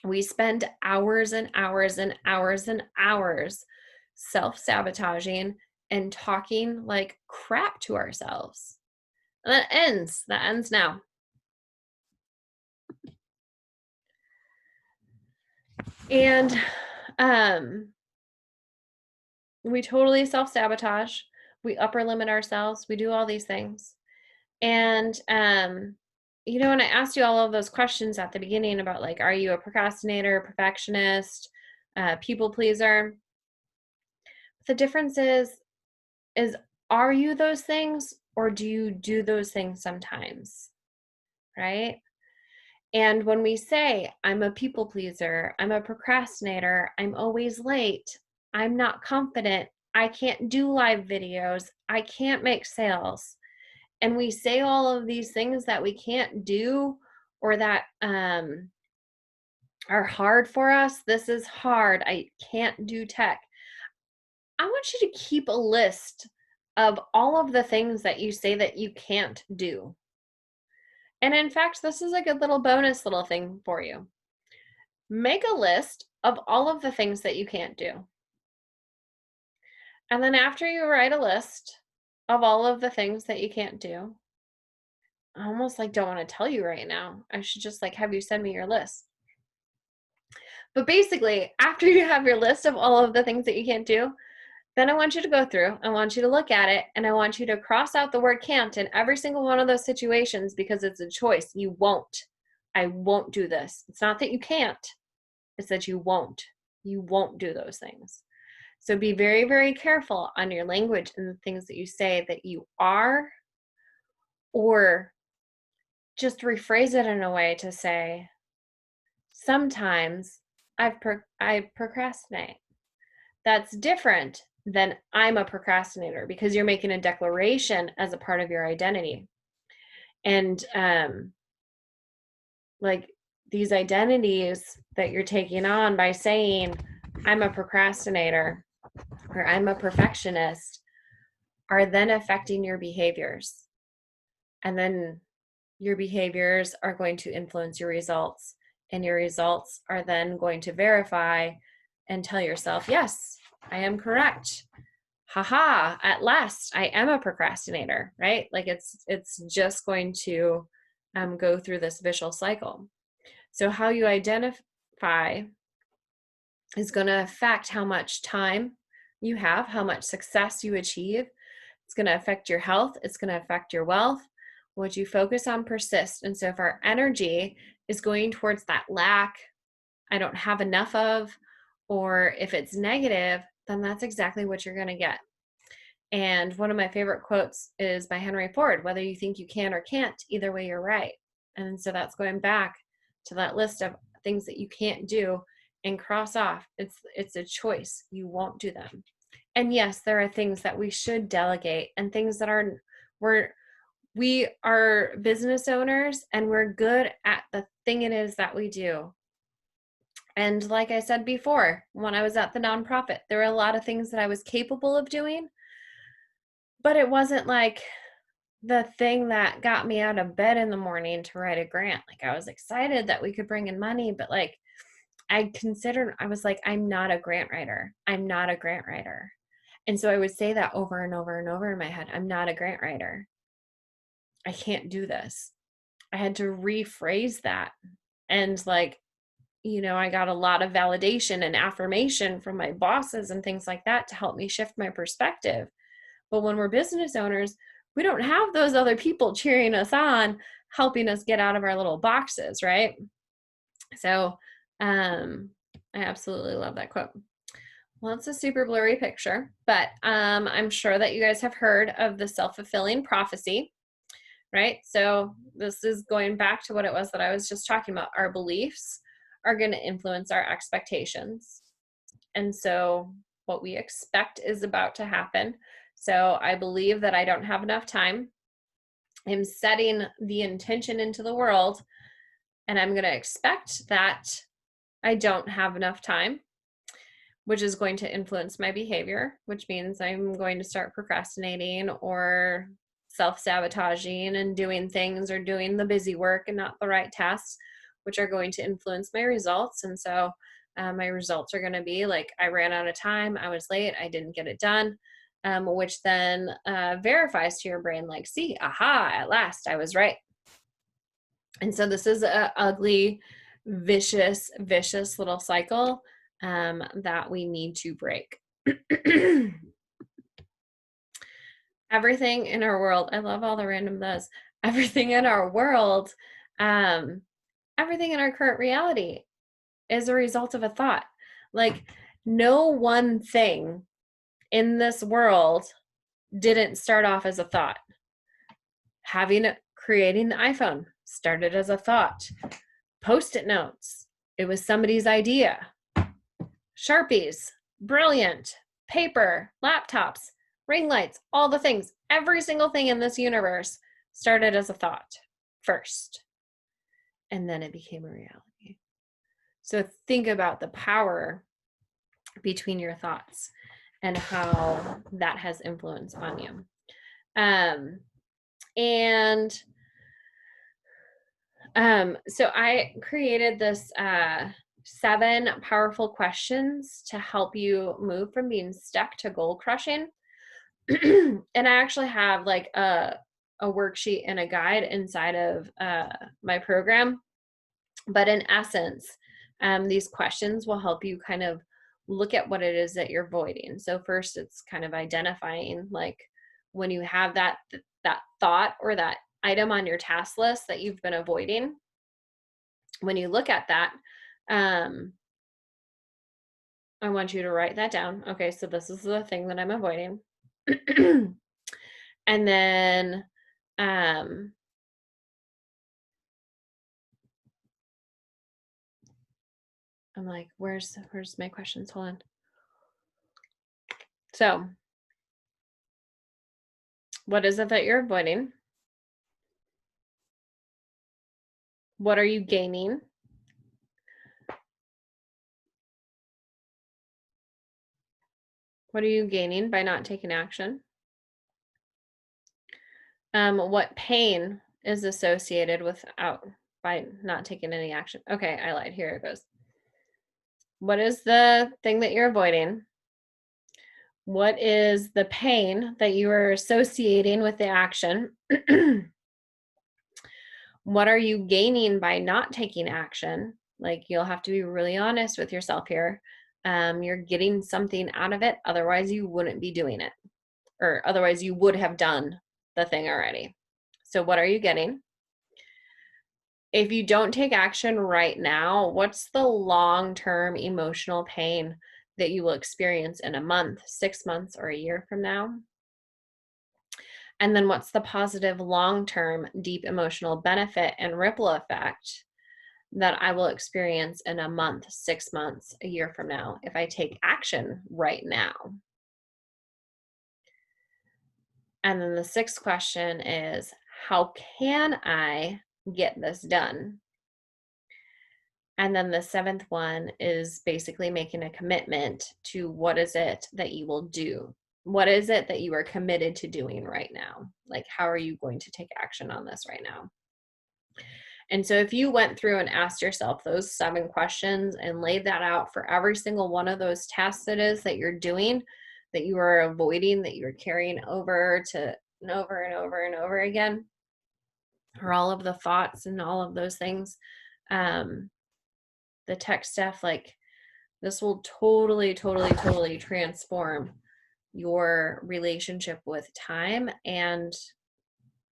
We spend hours and hours and hours and hours self-sabotaging and talking like crap to ourselves. And that ends now. And we totally self-sabotage. We upper limit ourselves. We do all these things. And, when I asked you all of those questions at the beginning about like, are you a procrastinator, perfectionist, people pleaser? The difference is are you those things or do you do those things sometimes? Right? And when we say, I'm a people pleaser, I'm a procrastinator, I'm always late, I'm not confident, I can't do live videos, I can't make sales, and we say all of these things that we can't do or that are hard for us. This is hard. I can't do tech. I want you to keep a list of all of the things that you say that you can't do. And in fact, this is a good little bonus little thing for you. Make a list of all of the things that you can't do. And then after you write a list of all of the things that you can't do, I almost like don't want to tell you right now. I should just like have you send me your list. But basically, after you have your list of all of the things that you can't do, then I want you to go through, I want you to look at it, and I want you to cross out the word can't in every single one of those situations because it's a choice. You won't. I won't do this. It's not that you can't, it's that you won't. You won't do those things. So be very, very careful on your language and the things that you say that you are, or just rephrase it in a way to say, sometimes I procrastinate. That's different than I'm a procrastinator because you're making a declaration as a part of your identity. And like these identities that you're taking on by saying, I'm a procrastinator or I'm a perfectionist, are then affecting your behaviors. And then your behaviors are going to influence your results. And your results are then going to verify and tell yourself, yes, I am correct. Haha, at last, I am a procrastinator, right? Like it's just going to go through this vicious cycle. So how you identify is going to affect how much time you have, how much success you achieve. It's going to affect your health. It's going to affect your wealth. What you focus on persists. And so if our energy is going towards that lack, I don't have enough of, or if it's negative, then that's exactly what you're going to get. And one of my favorite quotes is by Henry Ford, whether you think you can or can't, either way, you're right. And so that's going back to that list of things that you can't do and cross off. It's a choice. You won't do them. And yes, there are things that we should delegate and things that we are business owners and we're good at the thing it is that we do. And like I said before, when I was at the nonprofit, there were a lot of things that I was capable of doing, but it wasn't like the thing that got me out of bed in the morning to write a grant. Like I was excited that we could bring in money, but like I was like, I'm not a grant writer. I'm not a grant writer. And so I would say that over and over and over in my head. I'm not a grant writer. I can't do this. I had to rephrase that. And like, I got a lot of validation and affirmation from my bosses and things like that to help me shift my perspective. But when we're business owners, we don't have those other people cheering us on, helping us get out of our little boxes, right? So I absolutely love that quote. Well, it's a super blurry picture, but I'm sure that you guys have heard of the self-fulfilling prophecy, right? So this is going back to what it was that I was just talking about. Our beliefs are going to influence our expectations. And so what we expect is about to happen. So I believe that I don't have enough time. I'm setting the intention into the world, and I'm going to expect that I don't have enough time, which is going to influence my behavior, which means I'm going to start procrastinating or self-sabotaging and doing things or doing the busy work and not the right tasks, which are going to influence my results. And so my results are going to be like, I ran out of time, I was late, I didn't get it done, which then verifies to your brain, like, see, aha, at last I was right. And so this is an ugly, vicious little cycle that we need to break. Everything in our world, I love all the random those. Everything in our world, um, everything in our current reality is a result of a thought. Like, no one thing in this world didn't start off as a thought. Creating the iPhone started as a thought. Post-it notes, it was somebody's idea. Sharpies, brilliant. Paper, laptops, ring lights, all the things. Every single thing in this universe started as a thought first, and then it became a reality. So think about the power between your thoughts and how that has influence on you. So I created this 7 powerful questions to help you move from being stuck to goal crushing. And I actually have like a worksheet and a guide inside of my program. But in essence, these questions will help you kind of look at what it is that you're avoiding. So first, it's kind of identifying, like, when you have that thought or that item on your task list that you've been avoiding. When you look at that, I want you to write that down. Okay, so this is the thing that I'm avoiding. And then I'm like, where's my questions? Hold on. So, what is it that you're avoiding? What are you gaining? What are you gaining by not taking action? What pain is associated by not taking any action? Okay, I lied. Here it goes. What is the thing that you're avoiding? What is the pain that you are associating with the action? What are you gaining by not taking action? Like, you'll have to be really honest with yourself here. You're getting something out of it. Otherwise, you wouldn't be doing it, or otherwise you would have done the thing already. So what are you getting? If you don't take action right now, what's the long-term emotional pain that you will experience in a month, 6 months, or a year from now? And then what's the positive long-term deep emotional benefit and ripple effect that I will experience in a month, 6 months, a year from now if I take action right now? And then the 6th question is, how can I get this done? And then the 7th one is basically making a commitment to what is it that you will do? What is it that you are committed to doing right now? Like, how are you going to take action on this right now? And so if you went through and asked yourself those 7 questions and laid that out for every single one of those tasks it is that you're doing, that you are avoiding, that you're carrying over to and over and over and over again, or all of the thoughts and all of those things, the tech stuff, like, this will totally, totally, totally transform your relationship with time and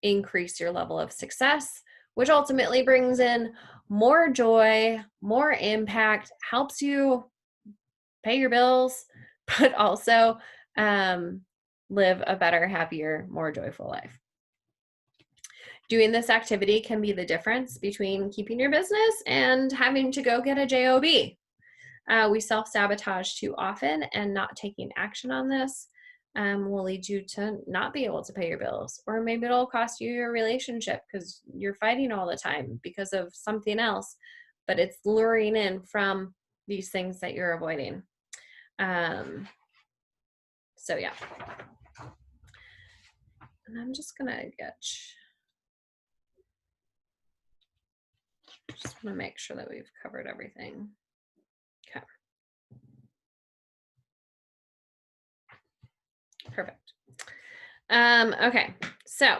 increase your level of success, which ultimately brings in more joy, more impact, helps you pay your bills, but also live a better, happier, more joyful life. Doing this activity can be the difference between keeping your business and having to go get a job. We self-sabotage too often, and not taking action on this will lead you to not be able to pay your bills, or maybe it'll cost you your relationship because you're fighting all the time because of something else, but it's luring in from these things that you're avoiding. So yeah, and I'm just gonna just want to make sure that we've covered everything. Okay. Perfect. Okay, so,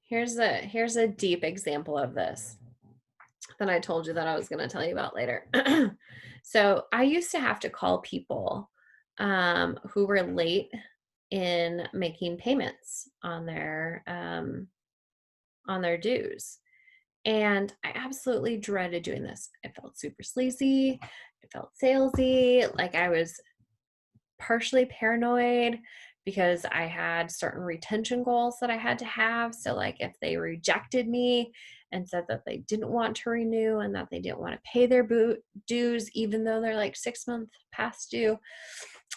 here's a deep example of this. that I told you that I was going to tell you about later. So I used to have to call people who were late in making payments on their dues. And I absolutely dreaded doing this. I felt super sleazy. I felt salesy. Like I was partially paranoid because I had certain retention goals that I had to have. So, like, if they rejected me and said that they didn't want to renew and that they didn't want to pay their dues, even though they're like 6 months past due,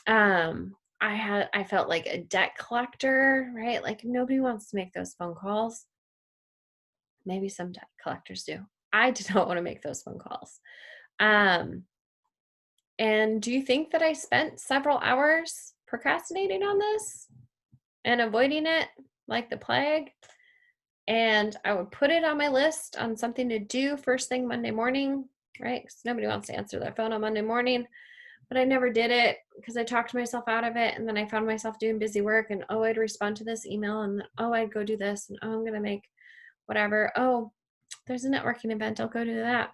I felt like a debt collector, right? Like nobody wants to make those phone calls. Maybe some debt collectors do. I did not want to make those phone calls. Um, and do you think that I spent several hours procrastinating on this and avoiding it like the plague? And I would put it on my list on something to do first thing Monday morning, right? Because nobody wants to answer their phone on Monday morning. But I never did it because I talked myself out of it. And then I found myself doing busy work and, oh, I'd respond to this email and, oh, I'd go do this. And, oh, I'm going to make whatever. Oh, there's a networking event. I'll go do that.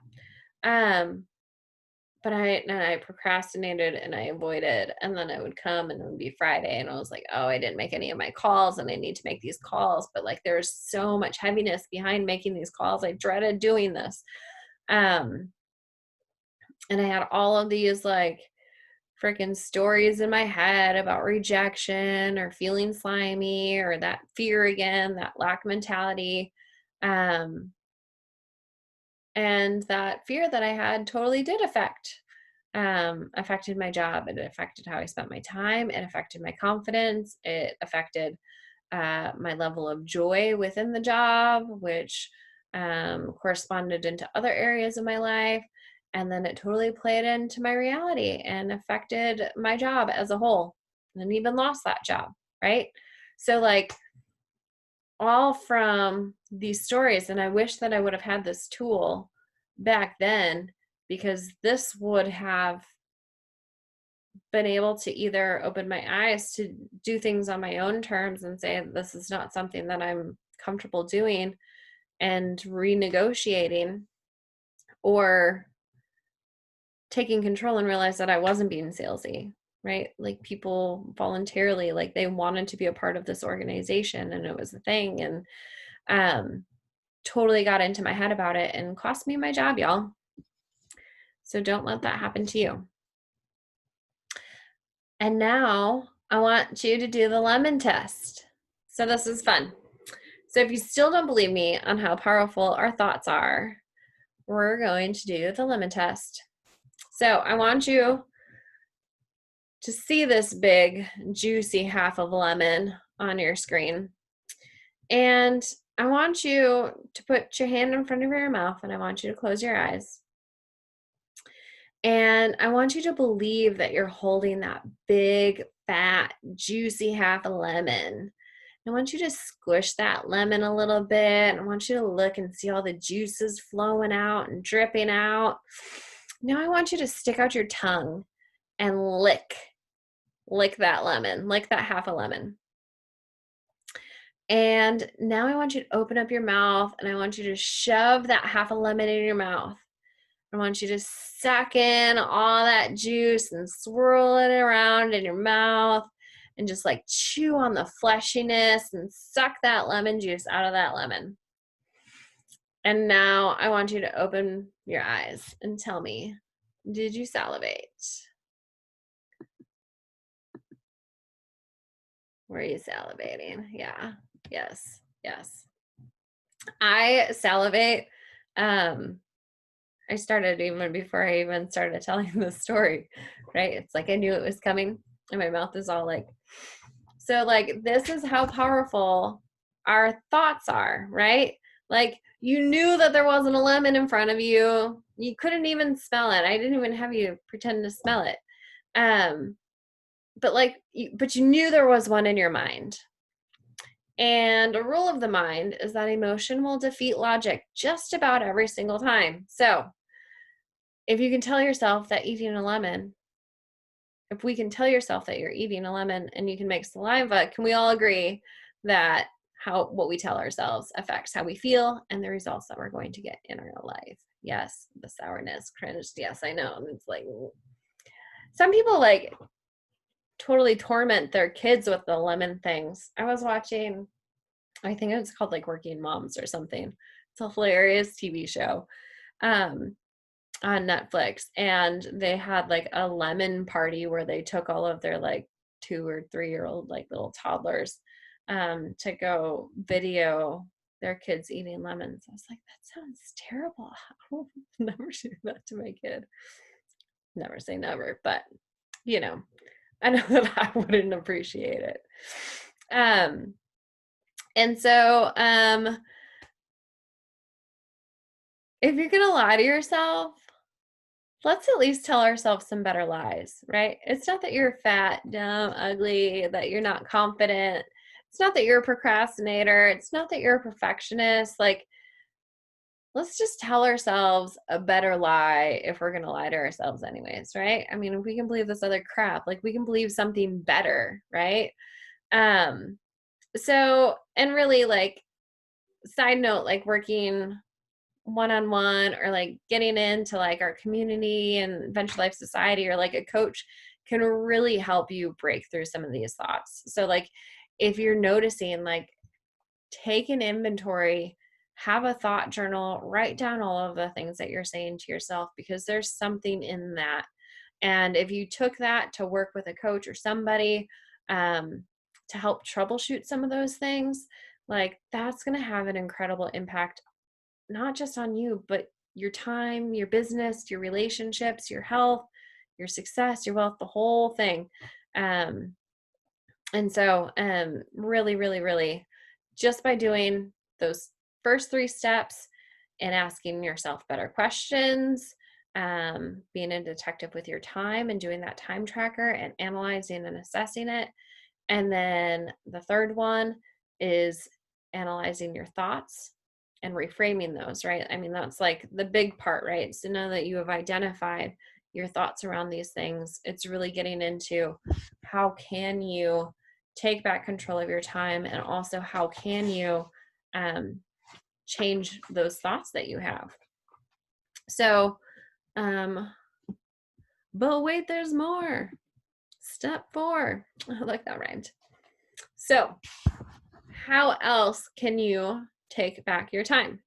But I procrastinated and I avoided, and then it would come and it would be Friday and I was like, oh, I didn't make any of my calls and I need to make these calls. But like there's so much heaviness behind making these calls. I dreaded doing this. And I had all of these like freaking stories in my head about rejection or feeling slimy or that fear again, that lack mentality. And that fear that I had totally did affected my job. It affected how I spent my time. It affected my confidence. It affected my level of joy within the job, which corresponded into other areas of my life. And then it totally played into my reality and affected my job as a whole, and even lost that job, right? So, like, all from these stories. And I wish that I would have had this tool back then, because this would have been able to either open my eyes to do things on my own terms and say, this is not something that I'm comfortable doing, and renegotiating, or taking control and realize that I wasn't being salesy, right? Like people voluntarily, like they wanted to be a part of this organization and it was a thing. And totally got into my head about it and cost me my job, y'all. So don't let that happen to you. And now I want you to do the lemon test. So this is fun. So if you still don't believe me on how powerful our thoughts are, we're going to do the lemon test. So I want you to see this big, juicy half of lemon on your screen. And I want you to put your hand in front of your mouth and I want you to close your eyes. And I want you to believe that you're holding that big, fat, juicy half a lemon. I want you to squish that lemon a little bit. I want you to look and see all the juices flowing out and dripping out. Now I want you to stick out your tongue and lick that lemon, lick that half a lemon. And now I want you to open up your mouth and I want you to shove that half a lemon in your mouth. I want you to suck in all that juice and swirl it around in your mouth and just like chew on the fleshiness and suck that lemon juice out of that lemon. And now I want you to open your eyes and tell me, did you salivate? Were you salivating? Yeah. Yes. Yes. I salivate. I started even before I even started telling the story, right? It's like I knew it was coming and my mouth is all like, so like this is how powerful our thoughts are, right? Like you knew that there wasn't a lemon in front of you. You couldn't even smell it. I didn't even have you pretend to smell it. But you knew there was one in your mind. And a rule of the mind is that emotion will defeat logic just about every single time. So if you can tell yourself that eating a lemon, if we can tell yourself that you're eating a lemon and you can make saliva, can we all agree that what we tell ourselves affects how we feel and the results that we're going to get in our life? Yes, the sourness, cringed. Yes, I know. And it's like some people like totally torment their kids with the lemon things. I was watching, I think it was called like Working Moms or something. It's a hilarious TV show um, on Netflix. And they had like a lemon party where they took all of their like 2 or 3 year old like little toddlers to go video their kids eating lemons. I was like, that sounds terrible. I will never do that to my kid. Never say never, but you know, I know that I wouldn't appreciate it. And so if you're gonna lie to yourself, let's at least tell ourselves some better lies, right? It's not that you're fat, dumb, ugly, that you're not confident. It's not that you're a procrastinator. It's not that you're a perfectionist. Like, let's just tell ourselves a better lie if we're going to lie to ourselves anyways, right? I mean, if we can believe this other crap, like we can believe something better, right? Um so and really like side note, like working one-on-one or like getting into like our community and Venture Life Society or like a coach can really help you break through some of these thoughts. So like if you're noticing, like take an inventory, have a thought journal, write down all of the things that you're saying to yourself because there's something in that. And if you took that to work with a coach or somebody to help troubleshoot some of those things, like that's going to have an incredible impact, not just on you, but your time, your business, your relationships, your health, your success, your wealth, the whole thing. Um, and so, really, really, really, just by doing those first 3 steps and asking yourself better questions, being a detective with your time and doing that time tracker and analyzing and assessing it. And then the third one is analyzing your thoughts and reframing those, right? I mean, that's like the big part, right? So now that you have identified your thoughts around these things, it's really getting into how can you take back control of your time and also how can you um, change those thoughts that you have. So, but wait, there's more. Step 4. I like that rhymed. So, how else can you take back your time?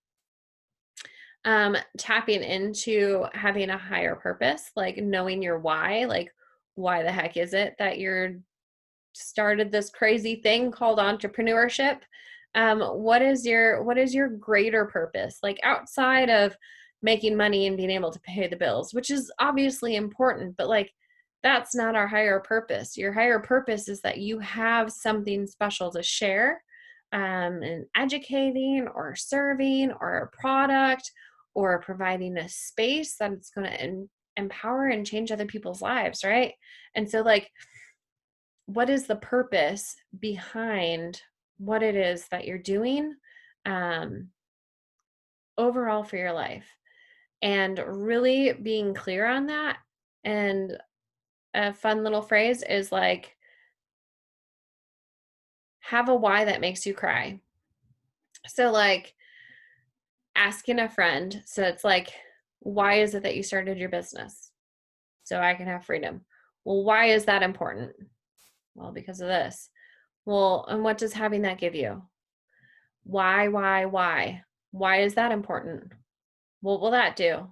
Tapping into having a higher purpose, like knowing your why, like why the heck is it that you're started this crazy thing called entrepreneurship? What is your greater purpose? Like outside of making money and being able to pay the bills, which is obviously important, but like that's not our higher purpose. Your higher purpose is that you have something special to share, and educating or serving or a product or providing a space that it's going to empower and change other people's lives, right? And so like what is the purpose behind what it is that you're doing um, overall for your life, and really being clear on that. And a fun little phrase is like, have a why that makes you cry. So like asking a friend, so it's like, why is it that you started your business? So I can have freedom. Well, why is that important? Well, because of this. Well, and what does having that give you? Why? Why is that important? What will that do?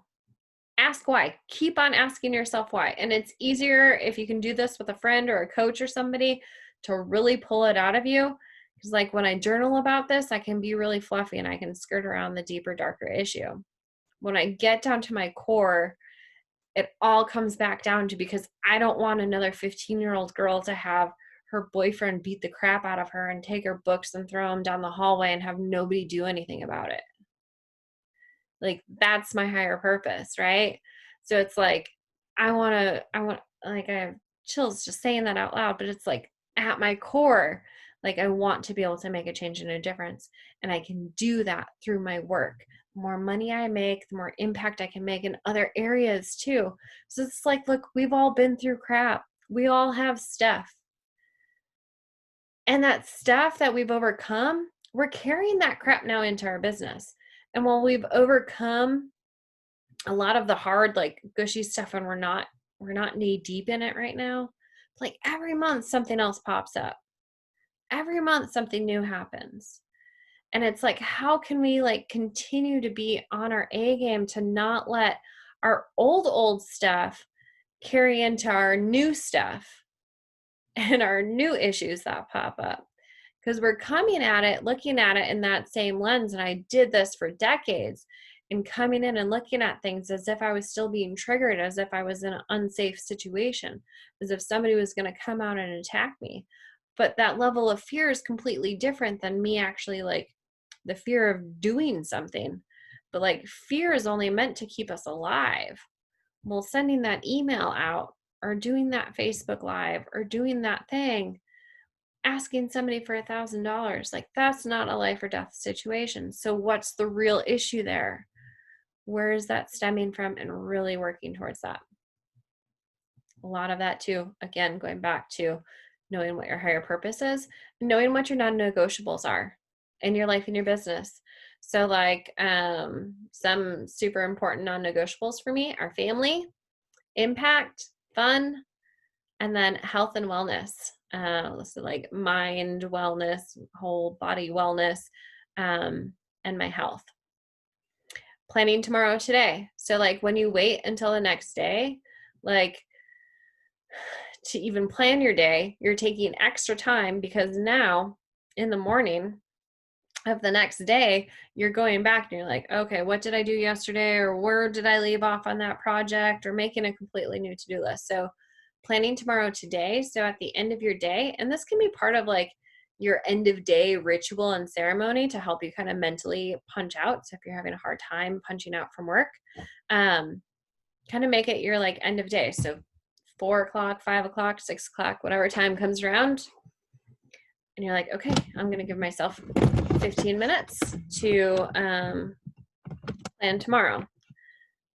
Ask why. Keep on asking yourself why. And it's easier if you can do this with a friend or a coach or somebody to really pull it out of you. Because, like, when I journal about this, I can be really fluffy and I can skirt around the deeper, darker issue. When I get down to my core, it all comes back down to because I don't want another 15-year-old girl to have her boyfriend beat the crap out of her and take her books and throw them down the hallway and have nobody do anything about it. Like that's my higher purpose, right? So it's like I want like I have chills just saying that out loud, but it's like at my core, like I want to be able to make a change and a difference, and I can do that through my work. The more money I make, the more impact I can make in other areas too. So it's like, look, we've all been through crap. We all have stuff. And that stuff that we've overcome, we're carrying that crap now into our business. And while we've overcome a lot of the hard, like gushy stuff when we're not knee deep in it right now. Like every month something else pops up. Every month something new happens. And it's like, how can we like continue to be on our A game to not let our old stuff carry into our new stuff and our new issues that pop up? Because we're coming at it, looking at it in that same lens. And I did this for decades, and coming in and looking at things as if I was still being triggered, as if I was in an unsafe situation, as if somebody was going to come out and attack me. But that level of fear is completely different than me actually like the fear of doing something. But like fear is only meant to keep us alive. Well, sending that email out or doing that Facebook Live or doing that thing, asking somebody for $1,000, like that's not a life or death situation. So what's the real issue there? Where is that stemming from? And really working towards that. A lot of that too, again, going back to knowing what your higher purpose is, knowing what your non-negotiables are in your life and your business. So like some super important non-negotiables for me are family, impact, fun, and then health and wellness. So like mind wellness, whole body wellness, and my health. Planning tomorrow today. So like when you wait until the next day, like to even plan your day, you're taking extra time because now in the morning of the next day, you're going back and you're like, okay, what did I do yesterday? Or where did I leave off on that project? Or making a completely new to-do list. So planning tomorrow today. So at the end of your day, and this can be part of like your end of day ritual and ceremony to help you kind of mentally punch out. So if you're having a hard time punching out from work, kind of make it your like end of day. So 4 o'clock, 5 o'clock, 6 o'clock, whatever time comes around. And you're like, okay, I'm going to give myself 15 minutes to plan tomorrow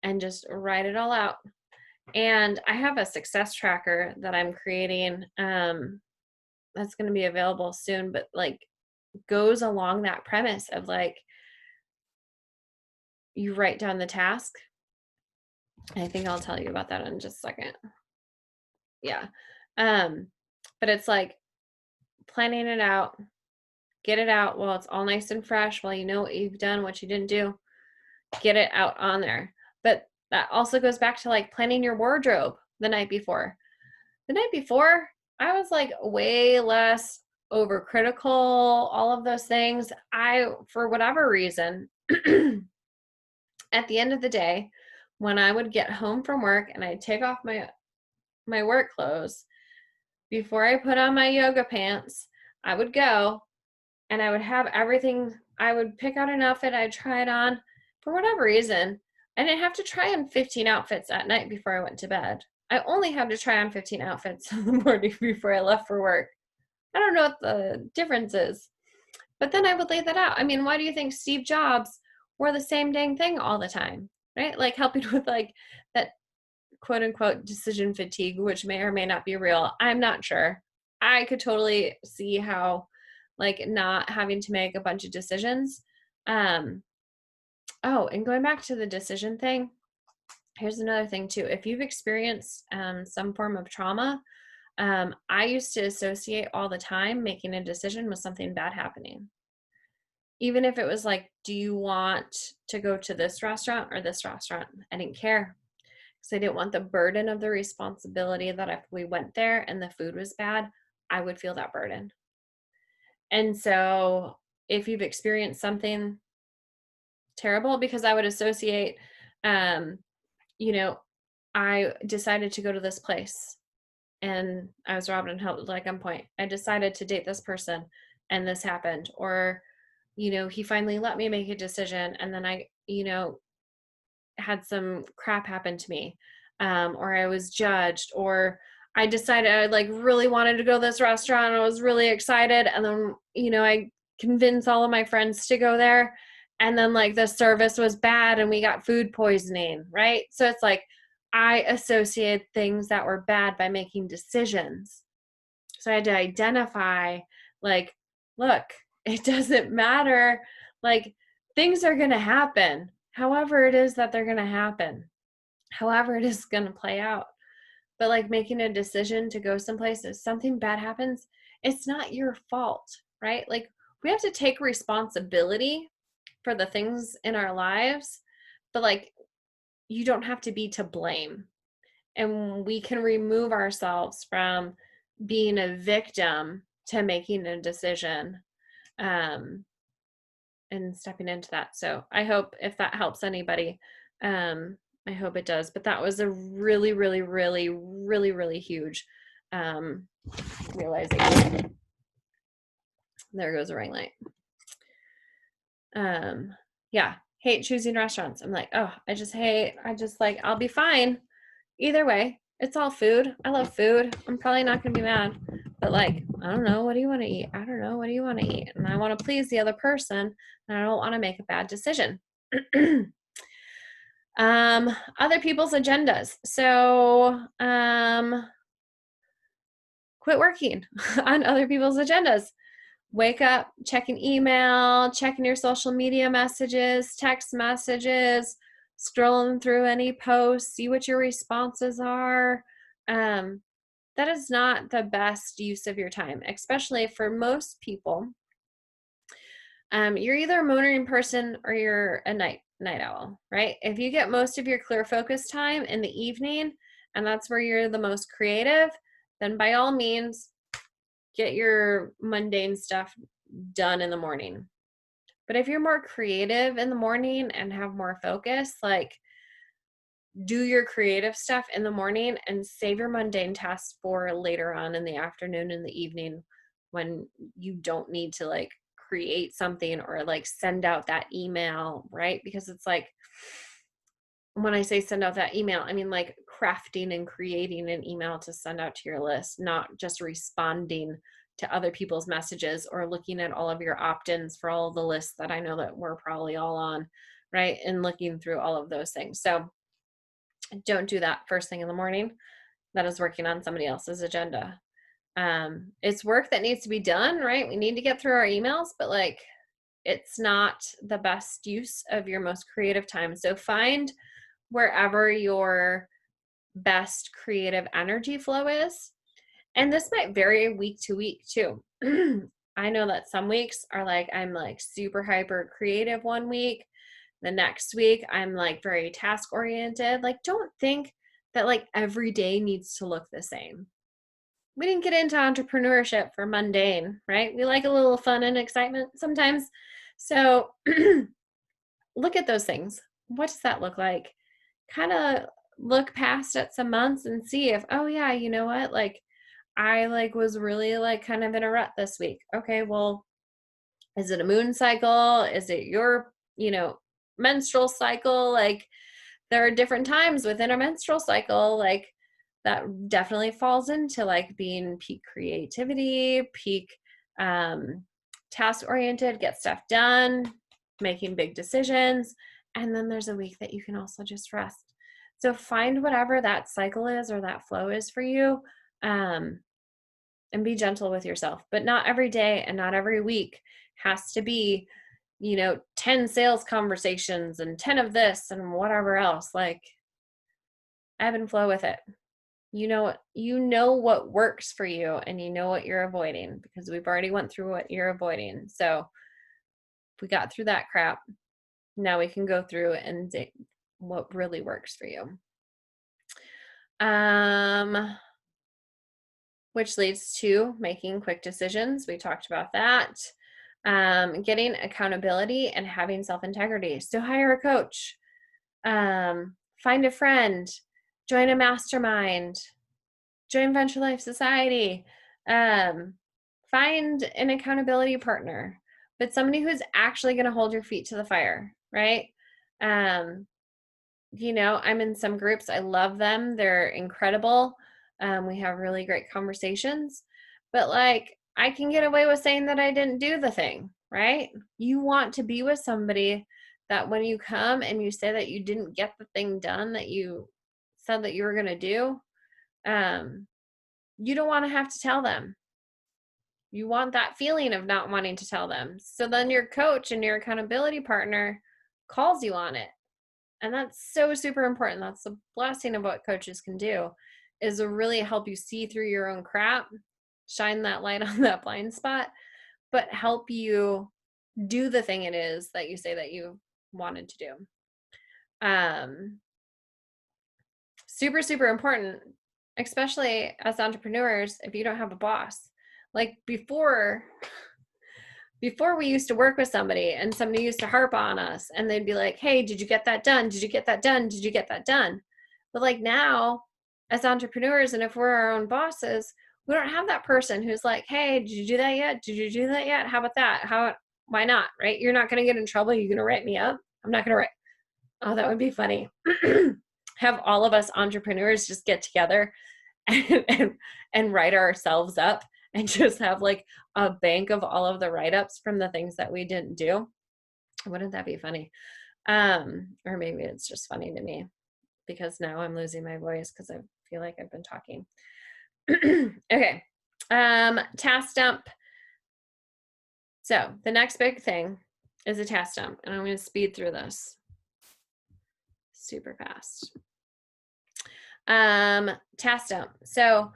and just write it all out. And I have a success tracker that I'm creating that's going to be available soon, but like goes along that premise of like, you write down the task. I think I'll tell you about that in just a second. Yeah. But it's like planning it out, get it out while it's all nice and fresh, while you know what you've done, what you didn't do, get it out on there. But that also goes back to like planning your wardrobe the night before. The night before, I was like way less overcritical, all of those things. For whatever reason, at the end of the day, when I would get home from work and I'd take off my work clothes, before I put on my yoga pants, I would go and I would have everything. I would pick out an outfit, I'd try it on. For whatever reason, I didn't have to try on 15 outfits at night before I went to bed. I only had to try on 15 outfits in the morning before I left for work. I don't know what the difference is. But then I would lay that out. I mean, why do you think Steve Jobs wore the same dang thing all the time? Right? Like helping with like that quote unquote decision fatigue, which may or may not be real. I'm not sure. I could totally see how like not having to make a bunch of decisions. Oh, and going back to the decision thing, here's another thing too. If you've experienced some form of trauma, I used to associate all the time making a decision with something bad happening. Even if it was like, do you want to go to this restaurant or this restaurant? I didn't care because I didn't want the burden of the responsibility that if we went there and the food was bad, I would feel that burden. And so if you've experienced something terrible, because I would associate, you know, I decided to go to this place and I was robbed and held like gunpoint. I decided to date this person and this happened. Or, he finally let me make a decision and then I, had some crap happen to me. Or I was judged, or I decided I like really wanted to go to this restaurant. I was really excited. And then, I convinced all of my friends to go there. And then like the service was bad and we got food poisoning, right? So it's like I associated things that were bad by making decisions. So I had to identify like, look, it doesn't matter. Like things are going to happen. however it is that they're going to happen, however it is going to play out. But like making a decision to go someplace, if something bad happens, it's not your fault, right? Like we have to take responsibility for the things in our lives, but like you don't have to be to blame. And we can remove ourselves from being a victim to making a decision, um, and stepping into that. So I hope if that helps anybody, I hope it does. But that was a really, really, really, really, really huge um, realization. There goes the ring light. Yeah, hate choosing restaurants. I'm like, oh, I just like, I'll be fine either way. It's all food. I love food. I'm probably not going to be mad. But like, I don't know. What do you want to eat? I don't know. What do you want to eat? And I want to please the other person. And I don't want to make a bad decision. Other people's agendas. So, quit working on other people's agendas. Wake up, checking email, checking your social media messages, text messages, scrolling through any posts, see what your responses are. That is not the best use of your time, especially for most people. You're either a morning person or you're a night owl, right? If you get most of your clear focus time in the evening, and that's where you're the most creative, then by all means, get your mundane stuff done in the morning. But if you're more creative in the morning and have more focus, like do your creative stuff in the morning and save your mundane tasks for later on in the afternoon and the evening when you don't need to like create something or like send out that email, right? Because it's like, when I say send out that email, I mean like crafting and creating an email to send out to your list, not just responding to other people's messages or looking at all of your opt-ins for all of the lists that I know that we're probably all on, right? And looking through all of those things. So don't do that first thing in the morning. That is working on somebody else's agenda. It's work that needs to be done, right? We need to get through our emails, but like it's not the best use of your most creative time. So find wherever your best creative energy flow is. And this might vary week to week too. I know that some weeks are like, I'm like super hyper creative one week. The next week, I'm like very task oriented. Like, don't think that like every day needs to look the same. We didn't get into entrepreneurship for mundane, right? We like a little fun and excitement sometimes. So look at those things. What does that look like? Kind of look past at some months and see if, oh yeah, you know what? Like I like was really like kind of in a rut this week. Okay, well, is it a moon cycle? Is it your, menstrual cycle? Like there are different times within a menstrual cycle, like that definitely falls into like being peak creativity, peak task oriented, get stuff done, making big decisions. And then there's a week that you can also just rest. So find whatever that cycle is or that flow is for you. And be gentle with yourself. But not every day and not every week has to be, 10 sales conversations and 10 of this and whatever else. Like ebb and flow with it. You know what works for you and you know what you're avoiding because we've already went through what you're avoiding. So if we got through that crap, now we can go through and what really works for you. Which leads to making quick decisions. We talked about that. Getting accountability and having self-integrity. So hire a coach, find a friend, join a mastermind, join Venture Life Society, find an accountability partner, but somebody who's actually going to hold your feet to the fire, right? I'm in some groups. I love them. They're incredible. We have really great conversations, but like I can get away with saying that I didn't do the thing, right? You want to be with somebody that when you come and you say that you didn't get the thing done that you said that you were going to do, you don't want to have to tell them. You want that feeling of not wanting to tell them. So then your coach and your accountability partner calls you on it. And that's so super important. That's the blessing of what coaches can do, is to really help you see through your own crap, shine that light on that blind spot, but help you do the thing it is that you say that you wanted to do. Super, super important, especially as entrepreneurs, if you don't have a boss. Like before we used to work with somebody and somebody used to harp on us and they'd be like, hey, did you get that done? Did you get that done? Did you get that done? But like now, as entrepreneurs, and if we're our own bosses, we don't have that person who's like, hey, did you do that yet? Did you do that yet? How about that? Why not? Right? You're not going to get in trouble. You're going to write me up. I'm not going to write. Oh, that would be funny. Have all of us entrepreneurs just get together and write ourselves up and just have like a bank of all of the write-ups from the things that we didn't do. Wouldn't that be funny? Or maybe it's just funny to me because now I'm losing my voice because I feel like I've been talking. Okay. Task dump. So the next big thing is a task dump, and I'm going to speed through this super fast. Task dump. So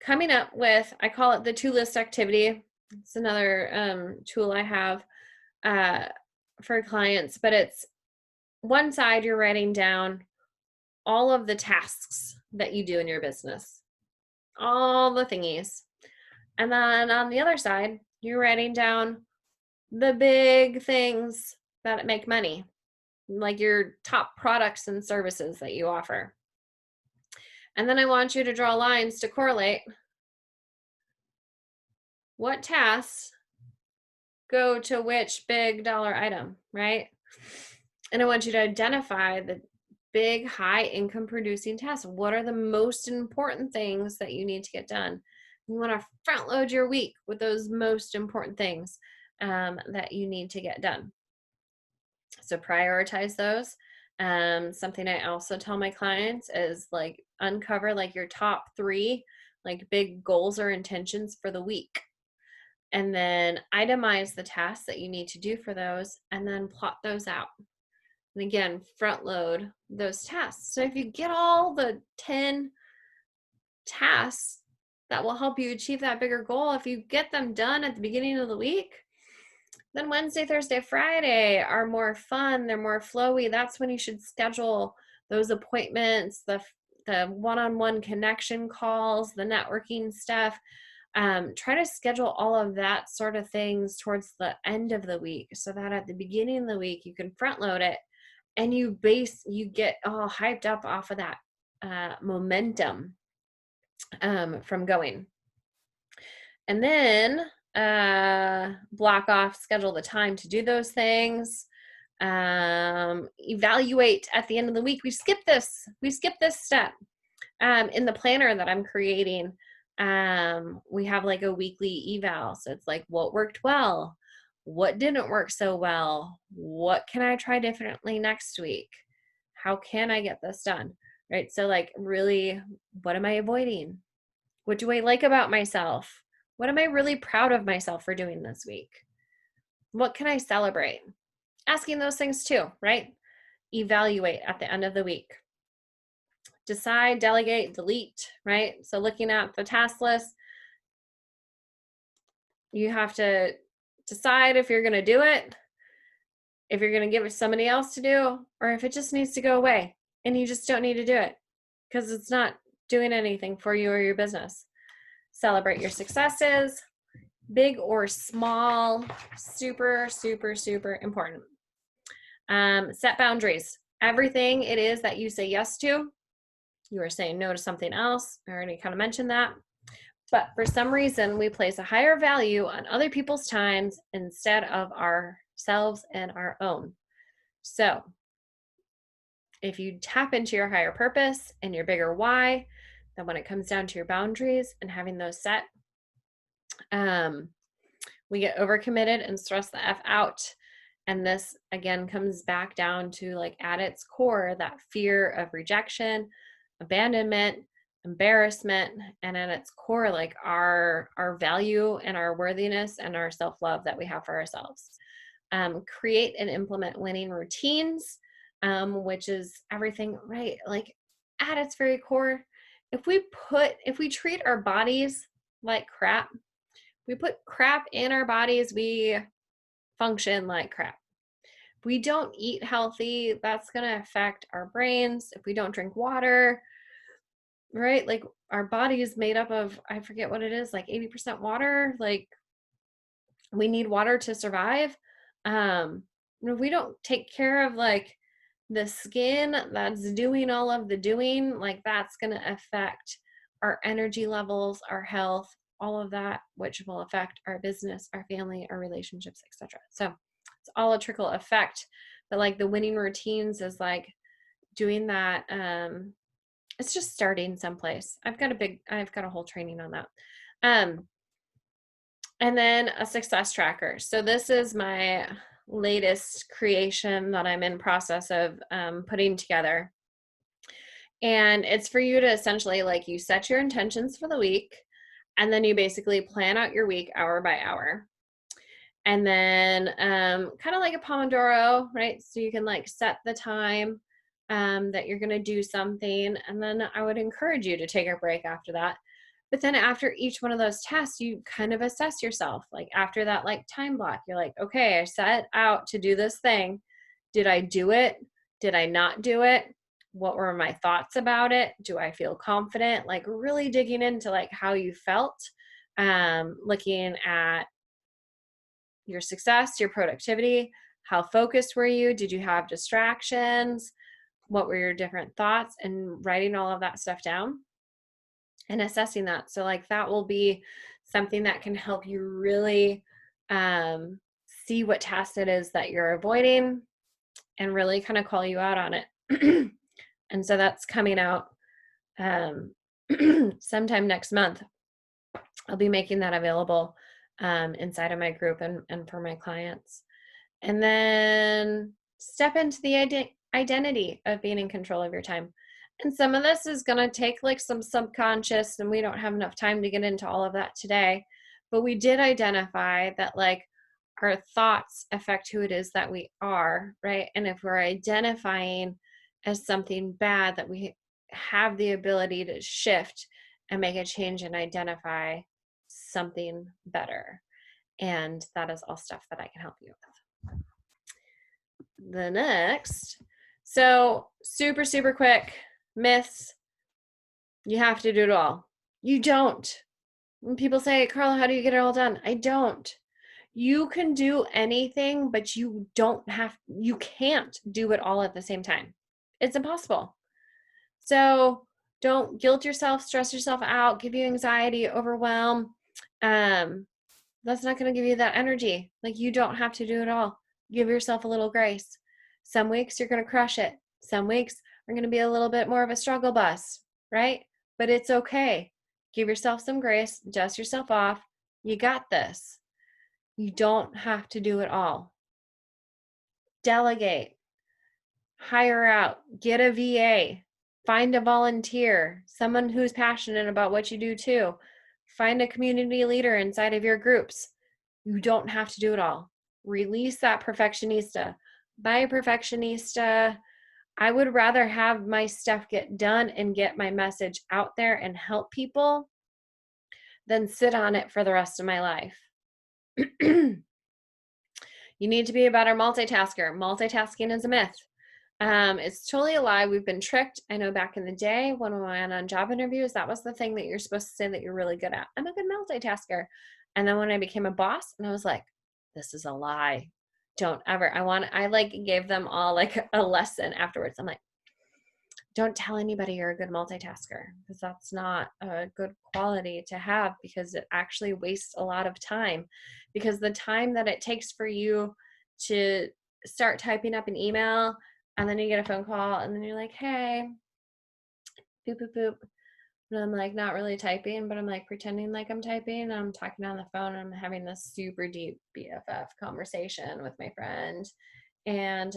coming up with, I call it the to-list activity. It's another tool I have for clients, but it's one side you're writing down all of the tasks that you do in your business, all the thingies. And then on the other side, you're writing down the big things that make money, like your top products and services that you offer. And then I want you to draw lines to correlate what tasks go to which big dollar item, right? And I want you to identify the big high income producing tasks. What are the most important things that you need to get done? You want to front load your week with those most important things that you need to get done. So prioritize those. Something I also tell my clients is like uncover like your top 3 like big goals or intentions for the week, and then itemize the tasks that you need to do for those, and then plot those out. And again, front load those tasks. So if you get all the 10 tasks that will help you achieve that bigger goal, if you get them done at the beginning of the week, then Wednesday, Thursday, Friday are more fun. They're more flowy. That's when you should schedule those appointments, the one-on-one connection calls, the networking stuff. Try to schedule all of that sort of things towards the end of the week so that at the beginning of the week you can front load it and you get all hyped up off of that momentum from going. And then block off, schedule the time to do those things. Evaluate at the end of the week. We skip this step. In the planner that I'm creating, we have like a weekly eval. So it's like, what worked well? What didn't work so well? What can I try differently next week? How can I get this done? Right? So like really, what am I avoiding? What do I like about myself? What am I really proud of myself for doing this week? What can I celebrate? Asking those things too, right? Evaluate at the end of the week. Decide, delegate, delete, right? So looking at the task list, you have to decide if you're going to do it, if you're going to give it to somebody else to do, or if it just needs to go away and you just don't need to do it because it's not doing anything for you or your business. Celebrate your successes, big or small, super, super, super important. Set boundaries. Everything it is that you say yes to, you are saying no to something else. I already kind of mentioned that. But for some reason, we place a higher value on other people's times instead of ourselves and our own. So if you tap into your higher purpose and your bigger why, then when it comes down to your boundaries and having those set, we get overcommitted and stress the F out. And this again comes back down to like at its core, that fear of rejection, abandonment, embarrassment, and at its core, like our value and our worthiness and our self-love that we have for ourselves. Create and implement winning routines. which is everything, right? Like at its very core, if we treat our bodies like crap, we put crap in our bodies, we function like crap. If we don't eat healthy, that's going to affect our brains. If we don't drink water, right? Like our body is made up of, I forget what it is, like 80% water. Like we need water to survive. If we don't take care of like the skin that's doing all of the doing, like that's going to affect our energy levels, our health, all of that, which will affect our business, our family, our relationships, etc. So it's all a trickle effect. But like the winning routines is like doing that. It's just starting someplace. I've got a whole training on that. And then a success tracker. So this is my latest creation that I'm in process of putting together. And it's for you to essentially, like, you set your intentions for the week, and then you basically plan out your week hour by hour. And then kind of like a Pomodoro, right? So you can like set the time that you're going to do something. And then I would encourage you to take a break after that. But then after each one of those tasks, you kind of assess yourself. Like after that, like time block, you're like, okay, I set out to do this thing. Did I do it? Did I not do it? What were my thoughts about it? Do I feel confident? Like really digging into like how you felt, looking at your success, your productivity, how focused were you? Did you have distractions? What were your different thoughts? And writing all of that stuff down and assessing that. So like that will be something that can help you really see what task it is that you're avoiding and really kind of call you out on it. And so that's coming out sometime next month. I'll be making that available inside of my group and for my clients. And then step into the identity of being in control of your time. And some of this is going to take like some subconscious, and we don't have enough time to get into all of that today. But we did identify that like our thoughts affect who it is that we are, right? And if we're identifying as something bad, that we have the ability to shift and make a change and identify something better. And that is all stuff that I can help you with. The next, so super, super quick myths. You have to do it all. You don't. When people say, Carla, how do you get it all done? I don't. You can do anything, but you can't do it all at the same time. It's impossible. So don't guilt yourself, stress yourself out, give you anxiety, overwhelm. That's not going to give you that energy. Like you don't have to do it all. Give yourself a little grace. Some weeks you're going to crush it. Some weeks are going to be a little bit more of a struggle bus, right? But it's okay. Give yourself some grace, dust yourself off. You got this. You don't have to do it all. Delegate. Hire out. Get a VA. Find a volunteer, someone who's passionate about what you do too. Find a community leader inside of your groups. You don't have to do it all. Release that perfectionista. By a perfectionista, I would rather have my stuff get done and get my message out there and help people than sit on it for the rest of my life. You need to be a better multitasker. Multitasking is a myth. It's totally a lie. We've been tricked. I know back in the day when we went on job interviews, that was the thing that you're supposed to say that you're really good at. I'm a good multitasker. And then when I became a boss, and I was like, this is a lie. Don't ever. I like gave them all like a lesson afterwards. I'm like, don't tell anybody you're a good multitasker, because that's not a good quality to have, because it actually wastes a lot of time. Because the time that it takes for you to start typing up an email, and then you get a phone call, and then you're like, hey, boop, boop, boop. And I'm like, not really typing, but I'm like pretending like I'm typing. I'm talking on the phone, and I'm having this super deep BFF conversation with my friend. And,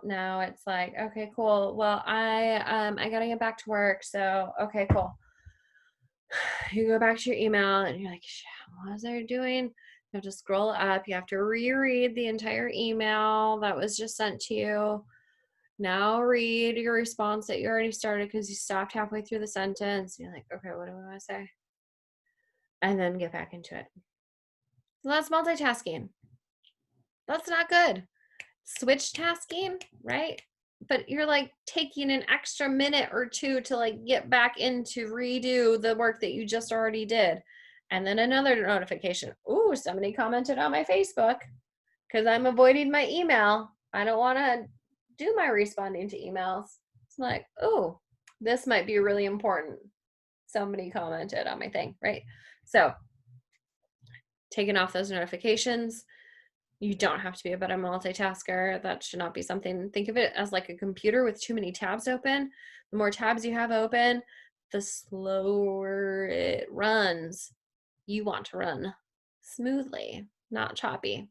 now it's like, okay, cool. Well, I got to get back to work. So, okay, cool. You go back to your email and you're like, what was I doing? You have to scroll up. You have to reread the entire email that was just sent to you. Now read your response that you already started because you stopped halfway through the sentence. You're like, okay, what do I want to say? And then get back into it. So that's multitasking. That's not good. Switch tasking, right? But you're like taking an extra minute or two to like get back into redo the work that you just already did. And then another notification. Ooh, somebody commented on my Facebook because I'm avoiding my email. I don't want to do my responding to emails. It's like, oh, this might be really important. Somebody commented on my thing, right? So taking off those notifications. You don't have to be a better multitasker. That should not be something. Think of it as like a computer with too many tabs open. The more tabs you have open, the slower it runs. You want to run smoothly, not choppy.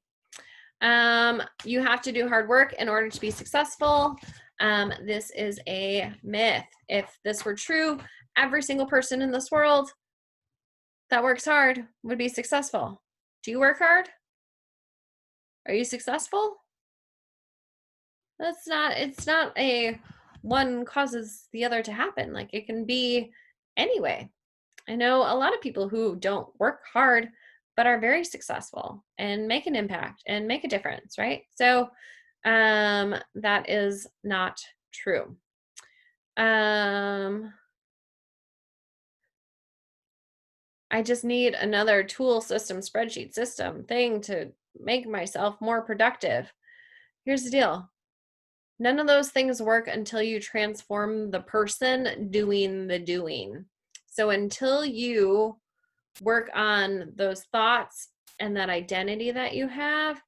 You have to do hard work in order to be successful. This is a myth. If this were true, every single person in this world that works hard would be successful. Do you work hard? Are you successful? It's not a one causes the other to happen. Like it can be anyway. I know a lot of people who don't work hard but are very successful and make an impact and make a difference, right? So that is not true. I just need another tool system, spreadsheet system thing to make myself more productive. Here's the deal. None of those things work until you transform the person doing the doing. So until you work on those thoughts and that identity that you have,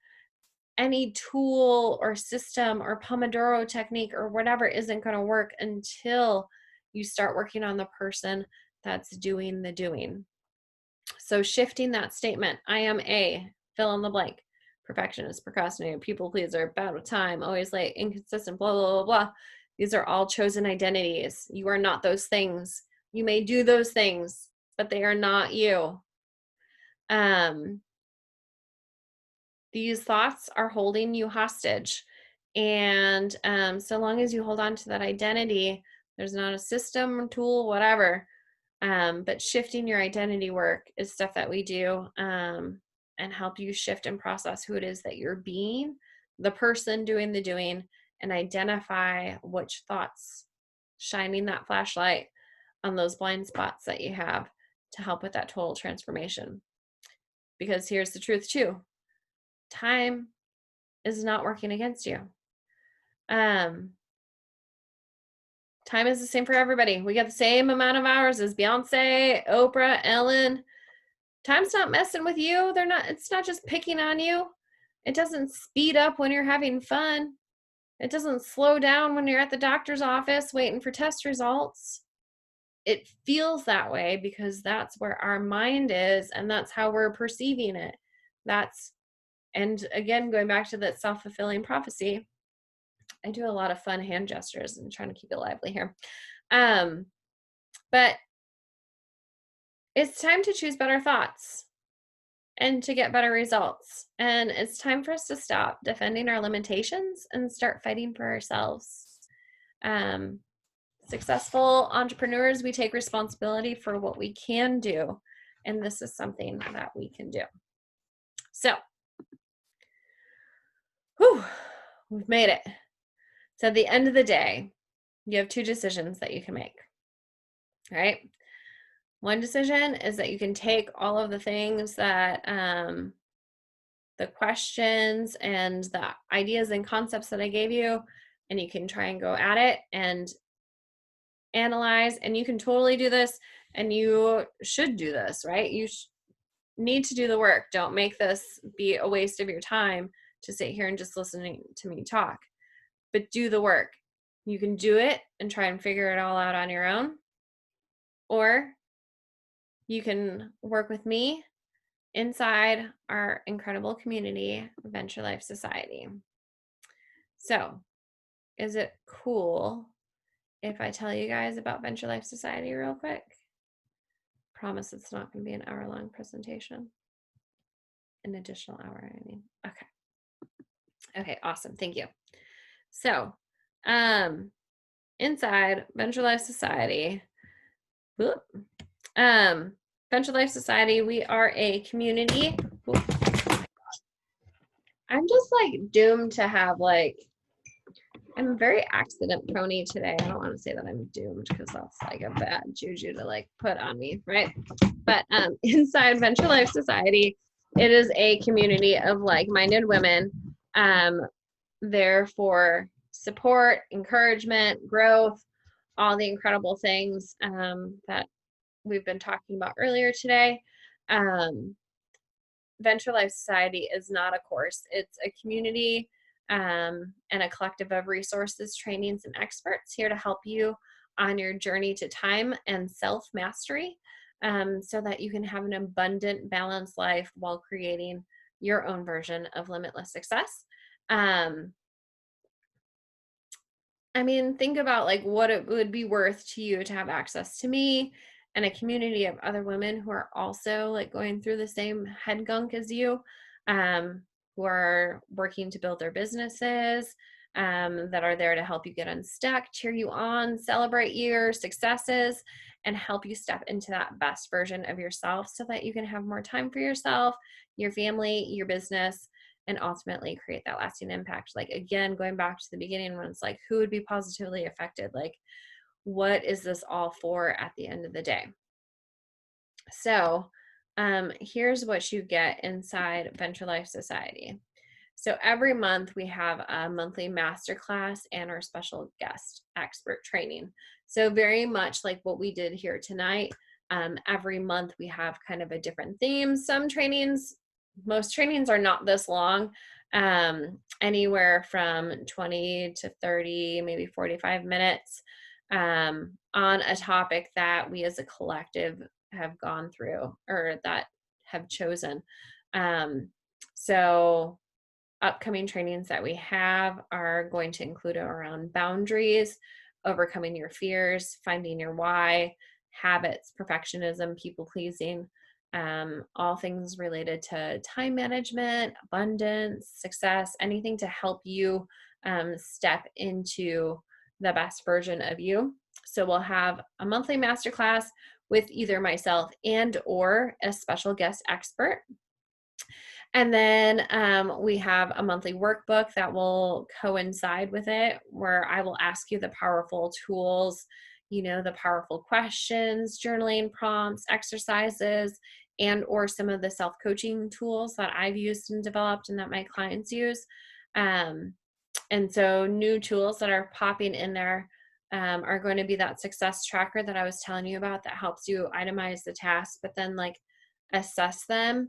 any tool or system or Pomodoro technique or whatever isn't going to work until you start working on the person that's doing the doing. So shifting that statement, I am a fill in the blank, perfectionist, procrastinator, people pleaser, bad with time, always late, inconsistent, blah, blah, blah, blah. These are all chosen identities. You are not those things. You may do those things, but they are not you. These thoughts are holding you hostage. And so long as you hold on to that identity, there's not a system, tool, whatever. But shifting your identity work is stuff that we do and help you shift and process who it is that you're being, the person doing the doing, and identify which thoughts, shining that flashlight on those blind spots that you have to help with that total transformation. Because here's the truth too. Time is not working against you. Time is the same for everybody. We get the same amount of hours as Beyonce, Oprah, Ellen. Time's not messing with you. It's not just picking on you. It doesn't speed up when you're having fun. It doesn't slow down when you're at the doctor's office waiting for test results. It feels that way because that's where our mind is and that's how we're perceiving it. And again, going back to that self-fulfilling prophecy, I do a lot of fun hand gestures and trying to keep it lively here. But it's time to choose better thoughts and to get better results. And it's time for us to stop defending our limitations and start fighting for ourselves. Successful entrepreneurs, we take responsibility for what we can do. And this is something that we can do. So, we've made it. So at the end of the day, you have two decisions that you can make. All right. One decision is that you can take all of the things that the questions and the ideas and concepts that I gave you, and you can try and go at it and analyze, and you can totally do this, and you should do this, right? You need to do the work. Don't make this be a waste of your time to sit here and just listening to me talk, but do the work. You can do it and try and figure it all out on your own, or you can work with me inside our incredible community, Venture Life Society. So, is it cool if I tell you guys about Venture Life Society real quick? Promise it's not going to be an hour-long presentation. An additional hour, I mean. Okay. Okay, awesome. Thank you. So, inside Venture Life Society, whoop, Venture Life Society, we are a community. Whoop. I'm just like doomed to have like, I'm very accident prone today. I don't want to say that I'm doomed because that's like a bad juju to like put on me, right? But inside Venture Life Society, it is a community of like-minded women there for support, encouragement, growth, all the incredible things that we've been talking about earlier today. Venture Life Society is not a course, it's a community and a collective of resources, trainings, and experts here to help you on your journey to time and self mastery so that you can have an abundant, balanced life while creating your own version of limitless success. I mean, think about like what it would be worth to you to have access to me and a community of other women who are also like going through the same head gunk as you, um, who are working to build their businesses, that are there to help you get unstuck, cheer you on, celebrate your successes, and help you step into that best version of yourself so that you can have more time for yourself, your family, your business, and ultimately create that lasting impact. Like, again, going back to the beginning when it's like, who would be positively affected? Like, what is this all for at the end of the day? So, here's what you get inside Venture Life Society. So every month we have a monthly masterclass and our special guest expert training. So very much like what we did here tonight, every month we have kind of a different theme. Most trainings are not this long, anywhere from 20 to 30, maybe 45 minutes on a topic that we as a collective have gone through or that have chosen. So upcoming trainings that we have are going to include around boundaries, overcoming your fears, finding your why, habits, perfectionism, people pleasing, all things related to time management, abundance, success, anything to help you step into the best version of you. So we'll have a monthly masterclass with either myself and or a special guest expert. And then we have a monthly workbook that will coincide with it, where I will ask you the powerful tools, the powerful questions, journaling prompts, exercises, and or some of the self-coaching tools that I've used and developed and that my clients use. And so new tools that are popping in there are going to be that success tracker that I was telling you about that helps you itemize the tasks, but then like assess them.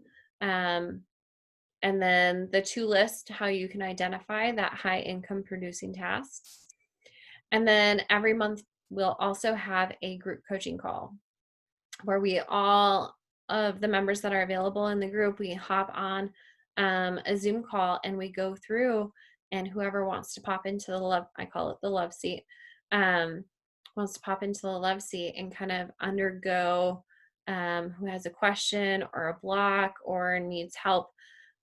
And then the to list, how you can identify that high income producing tasks. And then every month we'll also have a group coaching call where we all of the members that are available in the group, we hop on a Zoom call and we go through, and whoever wants to pop into the love, I call it the love seat, wants to pop into the love seat and kind of undergo who has a question or a block or needs help,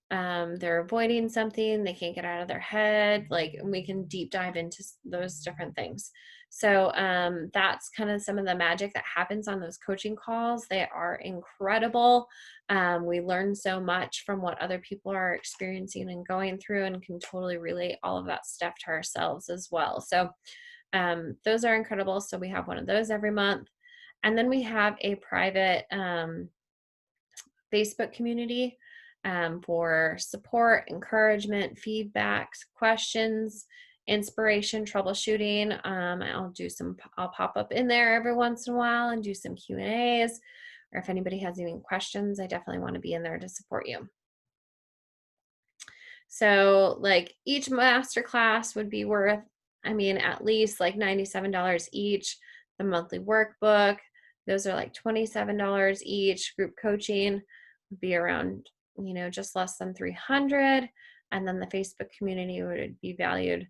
they're avoiding something, they can't get out of their head, like we can deep dive into those different things. So that's kind of some of the magic that happens on those coaching calls. They are incredible. We learn so much from what other people are experiencing and going through, and can totally relate all of that stuff to ourselves as well. So those are incredible. So we have one of those every month. And then we have a private Facebook community for support, encouragement, feedbacks, questions, inspiration, troubleshooting. I'll pop up in there every once in a while and do some Q&As, or if anybody has any questions, I definitely want to be in there to support you. So like each masterclass would be worth, at least like $97 each. The monthly workbook, those are like $27 each. Group coaching would be around, just less than $300. And then the Facebook community would be valued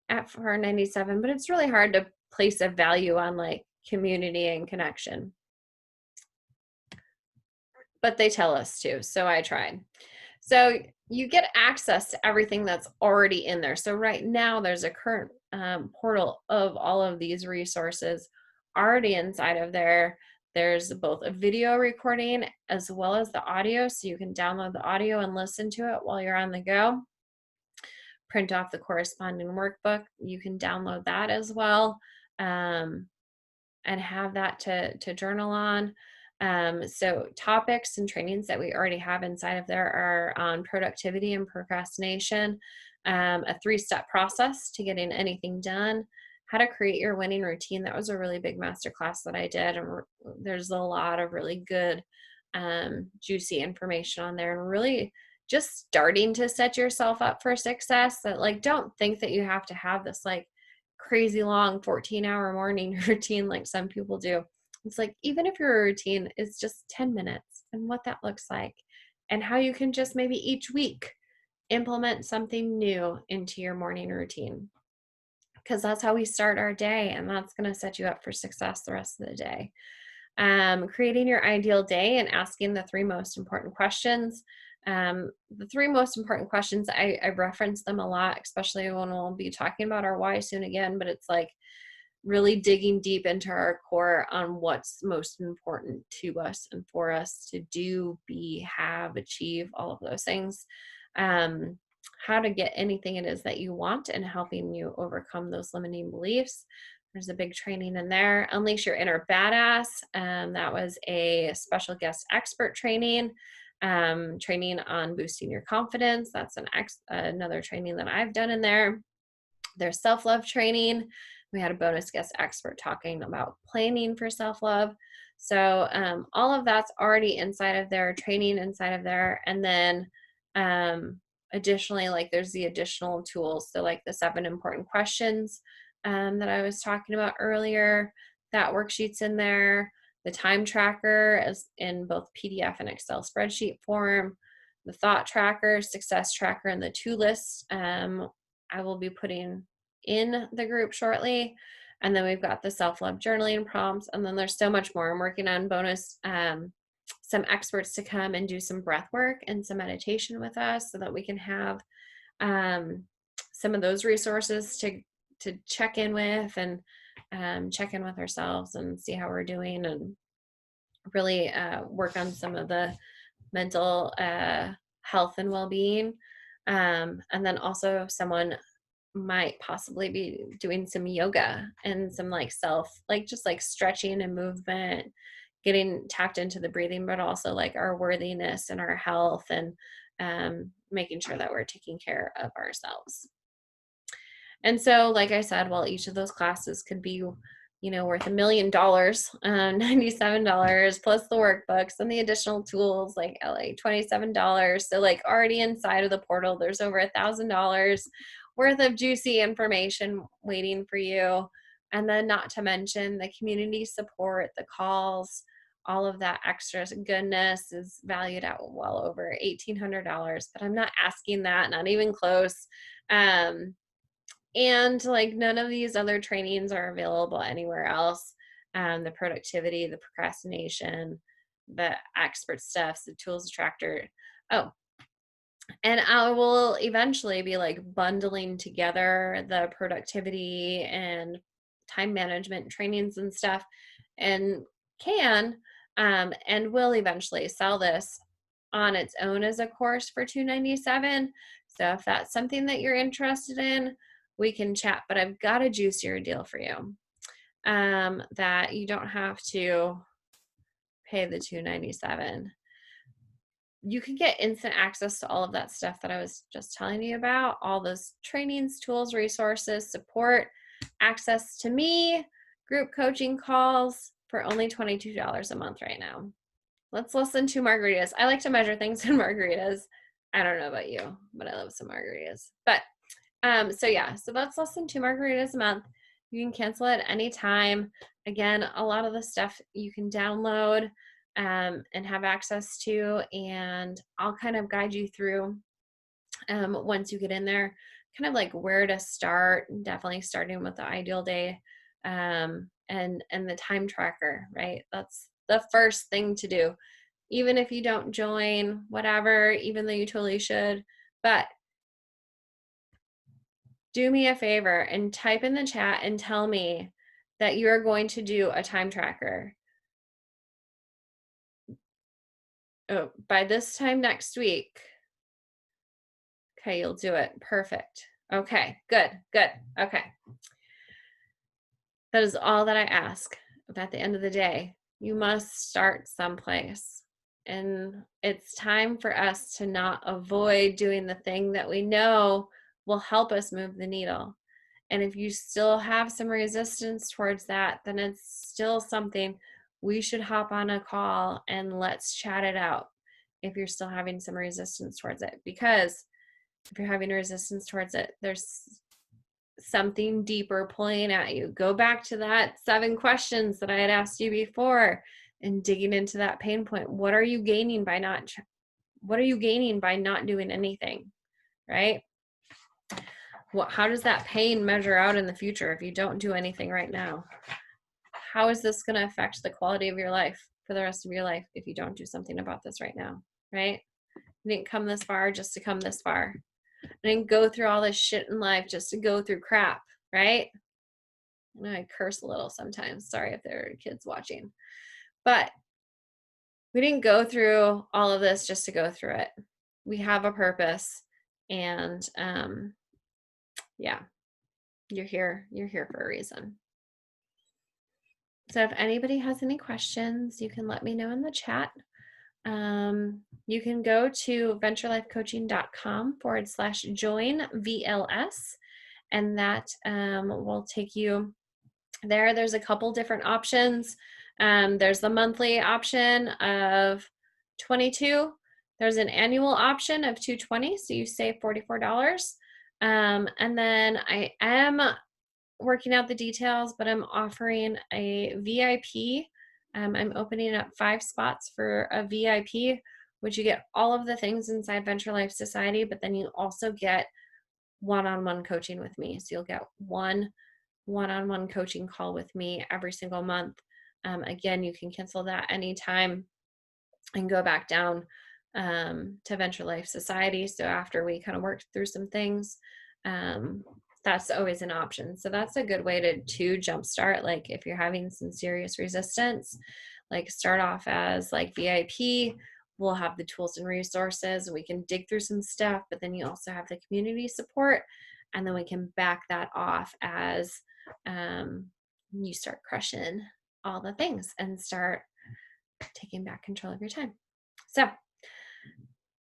at $497, but it's really hard to place a value on like community and connection. But they tell us to, so I tried. So you get access to everything that's already in there. So right now there's a current portal of all of these resources already inside of there. There's both a video recording as well as the audio, so you can download the audio and listen to it while you're on the go. Print off the corresponding workbook. You can download that as well, and have that to journal on. So topics and trainings that we already have inside of there are on productivity and procrastination, a 3-step process to getting anything done, how to create your winning routine. That was a really big masterclass that I did, and there's a lot of really good, juicy information on there, and really just starting to set yourself up for success. That, like, don't think that you have to have this like crazy long 14-hour morning routine like some people do. It's like, even if your routine is just 10 minutes, and what that looks like, and how you can just maybe each week implement something new into your morning routine, because that's how we start our day, and that's going to set you up for success the rest of the day. Creating your ideal day and asking the 3 most important questions. The 3 most important questions, I reference them a lot, especially when we'll be talking about our why soon again, but it's like really digging deep into our core on what's most important to us and for us to do, be, have, achieve, all of those things. How to get anything it is that you want, and helping you overcome those limiting beliefs. There's a big training in there. Unleash your inner badass. That was a special guest expert training. Training on boosting your confidence. That's another training that I've done in there. There's self-love training. We had a bonus guest expert talking about planning for self-love. So all of that's already inside of there, training inside of there. And then additionally, like, there's the additional tools. So like the 7 important questions that I was talking about earlier, that worksheet's in there. The time tracker is in both PDF and Excel spreadsheet form. The thought tracker, success tracker, and the to list I will be putting in the group shortly. And then we've got the self-love journaling prompts, and then there's so much more. I'm working on bonus, some experts to come and do some breath work and some meditation with us, so that we can have some of those resources to check in with, and check in with ourselves and see how we're doing, and really work on some of the mental health and well-being. And then also someone might possibly be doing some yoga and some like just like stretching and movement, getting tapped into the breathing, but also like our worthiness and our health, and making sure that we're taking care of ourselves. And so, like I said, while each of those classes could be, worth $1 million, $97 plus the workbooks and the additional tools, like $27. So like already inside of the portal, there's over $1,000 worth of juicy information waiting for you. And then not to mention the community support, the calls, all of that extra goodness is valued at well over $1,800, but I'm not asking that, not even close. And like none of these other trainings are available anywhere else. The productivity, the procrastination, the expert stuff, the tools attractor. Oh, and I will eventually be like bundling together the productivity and time management trainings and stuff, and and will eventually sell this on its own as a course for $297. So if that's something that you're interested in, we can chat, but I've got a juicier deal for you, that you don't have to pay the $297. You can get instant access to all of that stuff that I was just telling you about, all those trainings, tools, resources, support, access to me, group coaching calls for only $22 a month right now. Let's listen to margaritas. I like to measure things in margaritas. I don't know about you, but I love some margaritas. But so that's less than 2 margaritas a month. You can cancel it anytime. Again, a lot of the stuff you can download and have access to, and I'll kind of guide you through once you get in there, kind of like where to start. Definitely starting with the ideal day, and the time tracker, right? That's the first thing to do. even if you don't join, whatever, even though you totally should. But do me a favor and type in the chat and tell me that you're going to do a time tracker. Oh, by this time next week. Okay, you'll do it. Perfect. Okay, good, good. Okay. That is all that I ask. But at the end of the day, you must start someplace. And it's time for us to not avoid doing the thing that we know will help us move the needle. And if you still have some resistance towards that, then it's still something we should hop on a call and let's chat it out if you're still having some resistance towards it. Because if you're having resistance towards it, there's something deeper pulling at you. Go back to that 7 questions that I had asked you before and digging into that pain point. What are you gaining by not doing anything, right? How does that pain measure out in the future if you don't do anything right now? How is this going to affect the quality of your life for the rest of your life if you don't do something about this right now, right? You didn't come this far just to come this far. I didn't go through all this shit in life just to go through crap, right? I know I curse a little sometimes. Sorry if there are kids watching. But we didn't go through all of this just to go through it. We have a purpose. And yeah, you're here for a reason. So if anybody has any questions, you can let me know in the chat. You can go to venturelifecoaching.com/join VLS, and that will take you there. There's a couple different options. There's the monthly option of $22. There's an annual option of $220, so you save $44. And then I am working out the details, but I'm offering a VIP. I'm opening up 5 spots for a VIP, which you get all of the things inside Venture Life Society, but then you also get one-on-one coaching with me. So you'll get one-on-one coaching call with me every single month. Again, you can cancel that anytime and go back down to Venture Life Society. So after we kind of worked through some things, that's always an option. So that's a good way to jumpstart. Like if you're having some serious resistance, like start off as like VIP. We'll have the tools and resources. We can dig through some stuff, but then you also have the community support. And then we can back that off as you start crushing all the things and start taking back control of your time. So,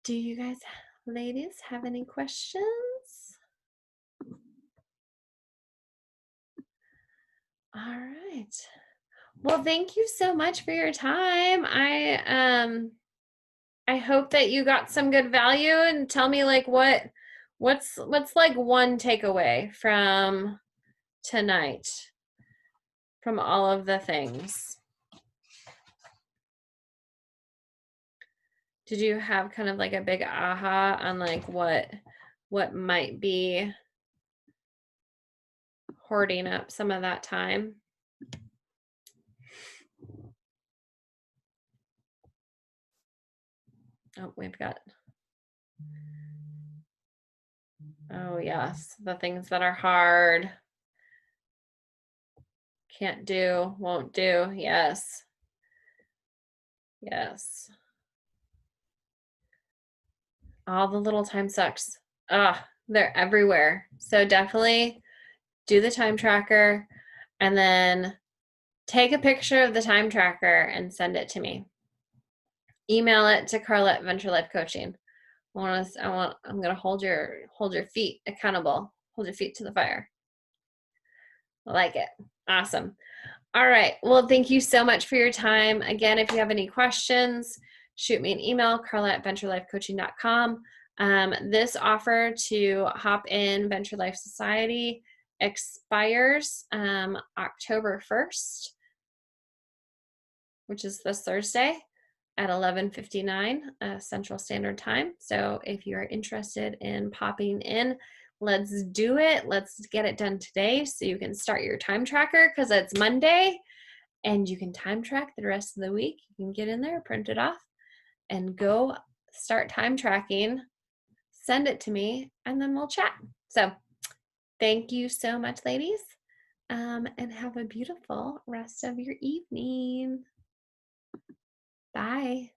do you guys, ladies, have any questions? All right. Well, thank you so much for your time. I hope that you got some good value, and tell me like what's like one takeaway from tonight from all of the things. Did you have kind of like a big aha on like what might be hoarding up some of that time? Oh, we've got, oh yes, the things that are hard, can't do, won't do. Yes. Yes. All the little time sucks. They're everywhere. So definitely do the time tracker and then take a picture of the time tracker and send it to me. Email it to Carla at Venture Life Coaching. I'm gonna hold your feet accountable. Hold your feet to the fire. I like it. Awesome. All right. Well, thank you so much for your time. Again, if you have any questions, shoot me an email, Carla at venturelifecoaching.com. This offer to hop in Venture Life Society expires October 1st, which is this Thursday at 11:59 Central Standard Time. So if you're interested in popping in, let's do it. Let's get it done today so you can start your time tracker, because it's Monday and you can time track the rest of the week. You can get in there, print it off, and go start time tracking, send it to me, and then we'll chat. So thank you so much, ladies, and have a beautiful rest of your evening. Bye.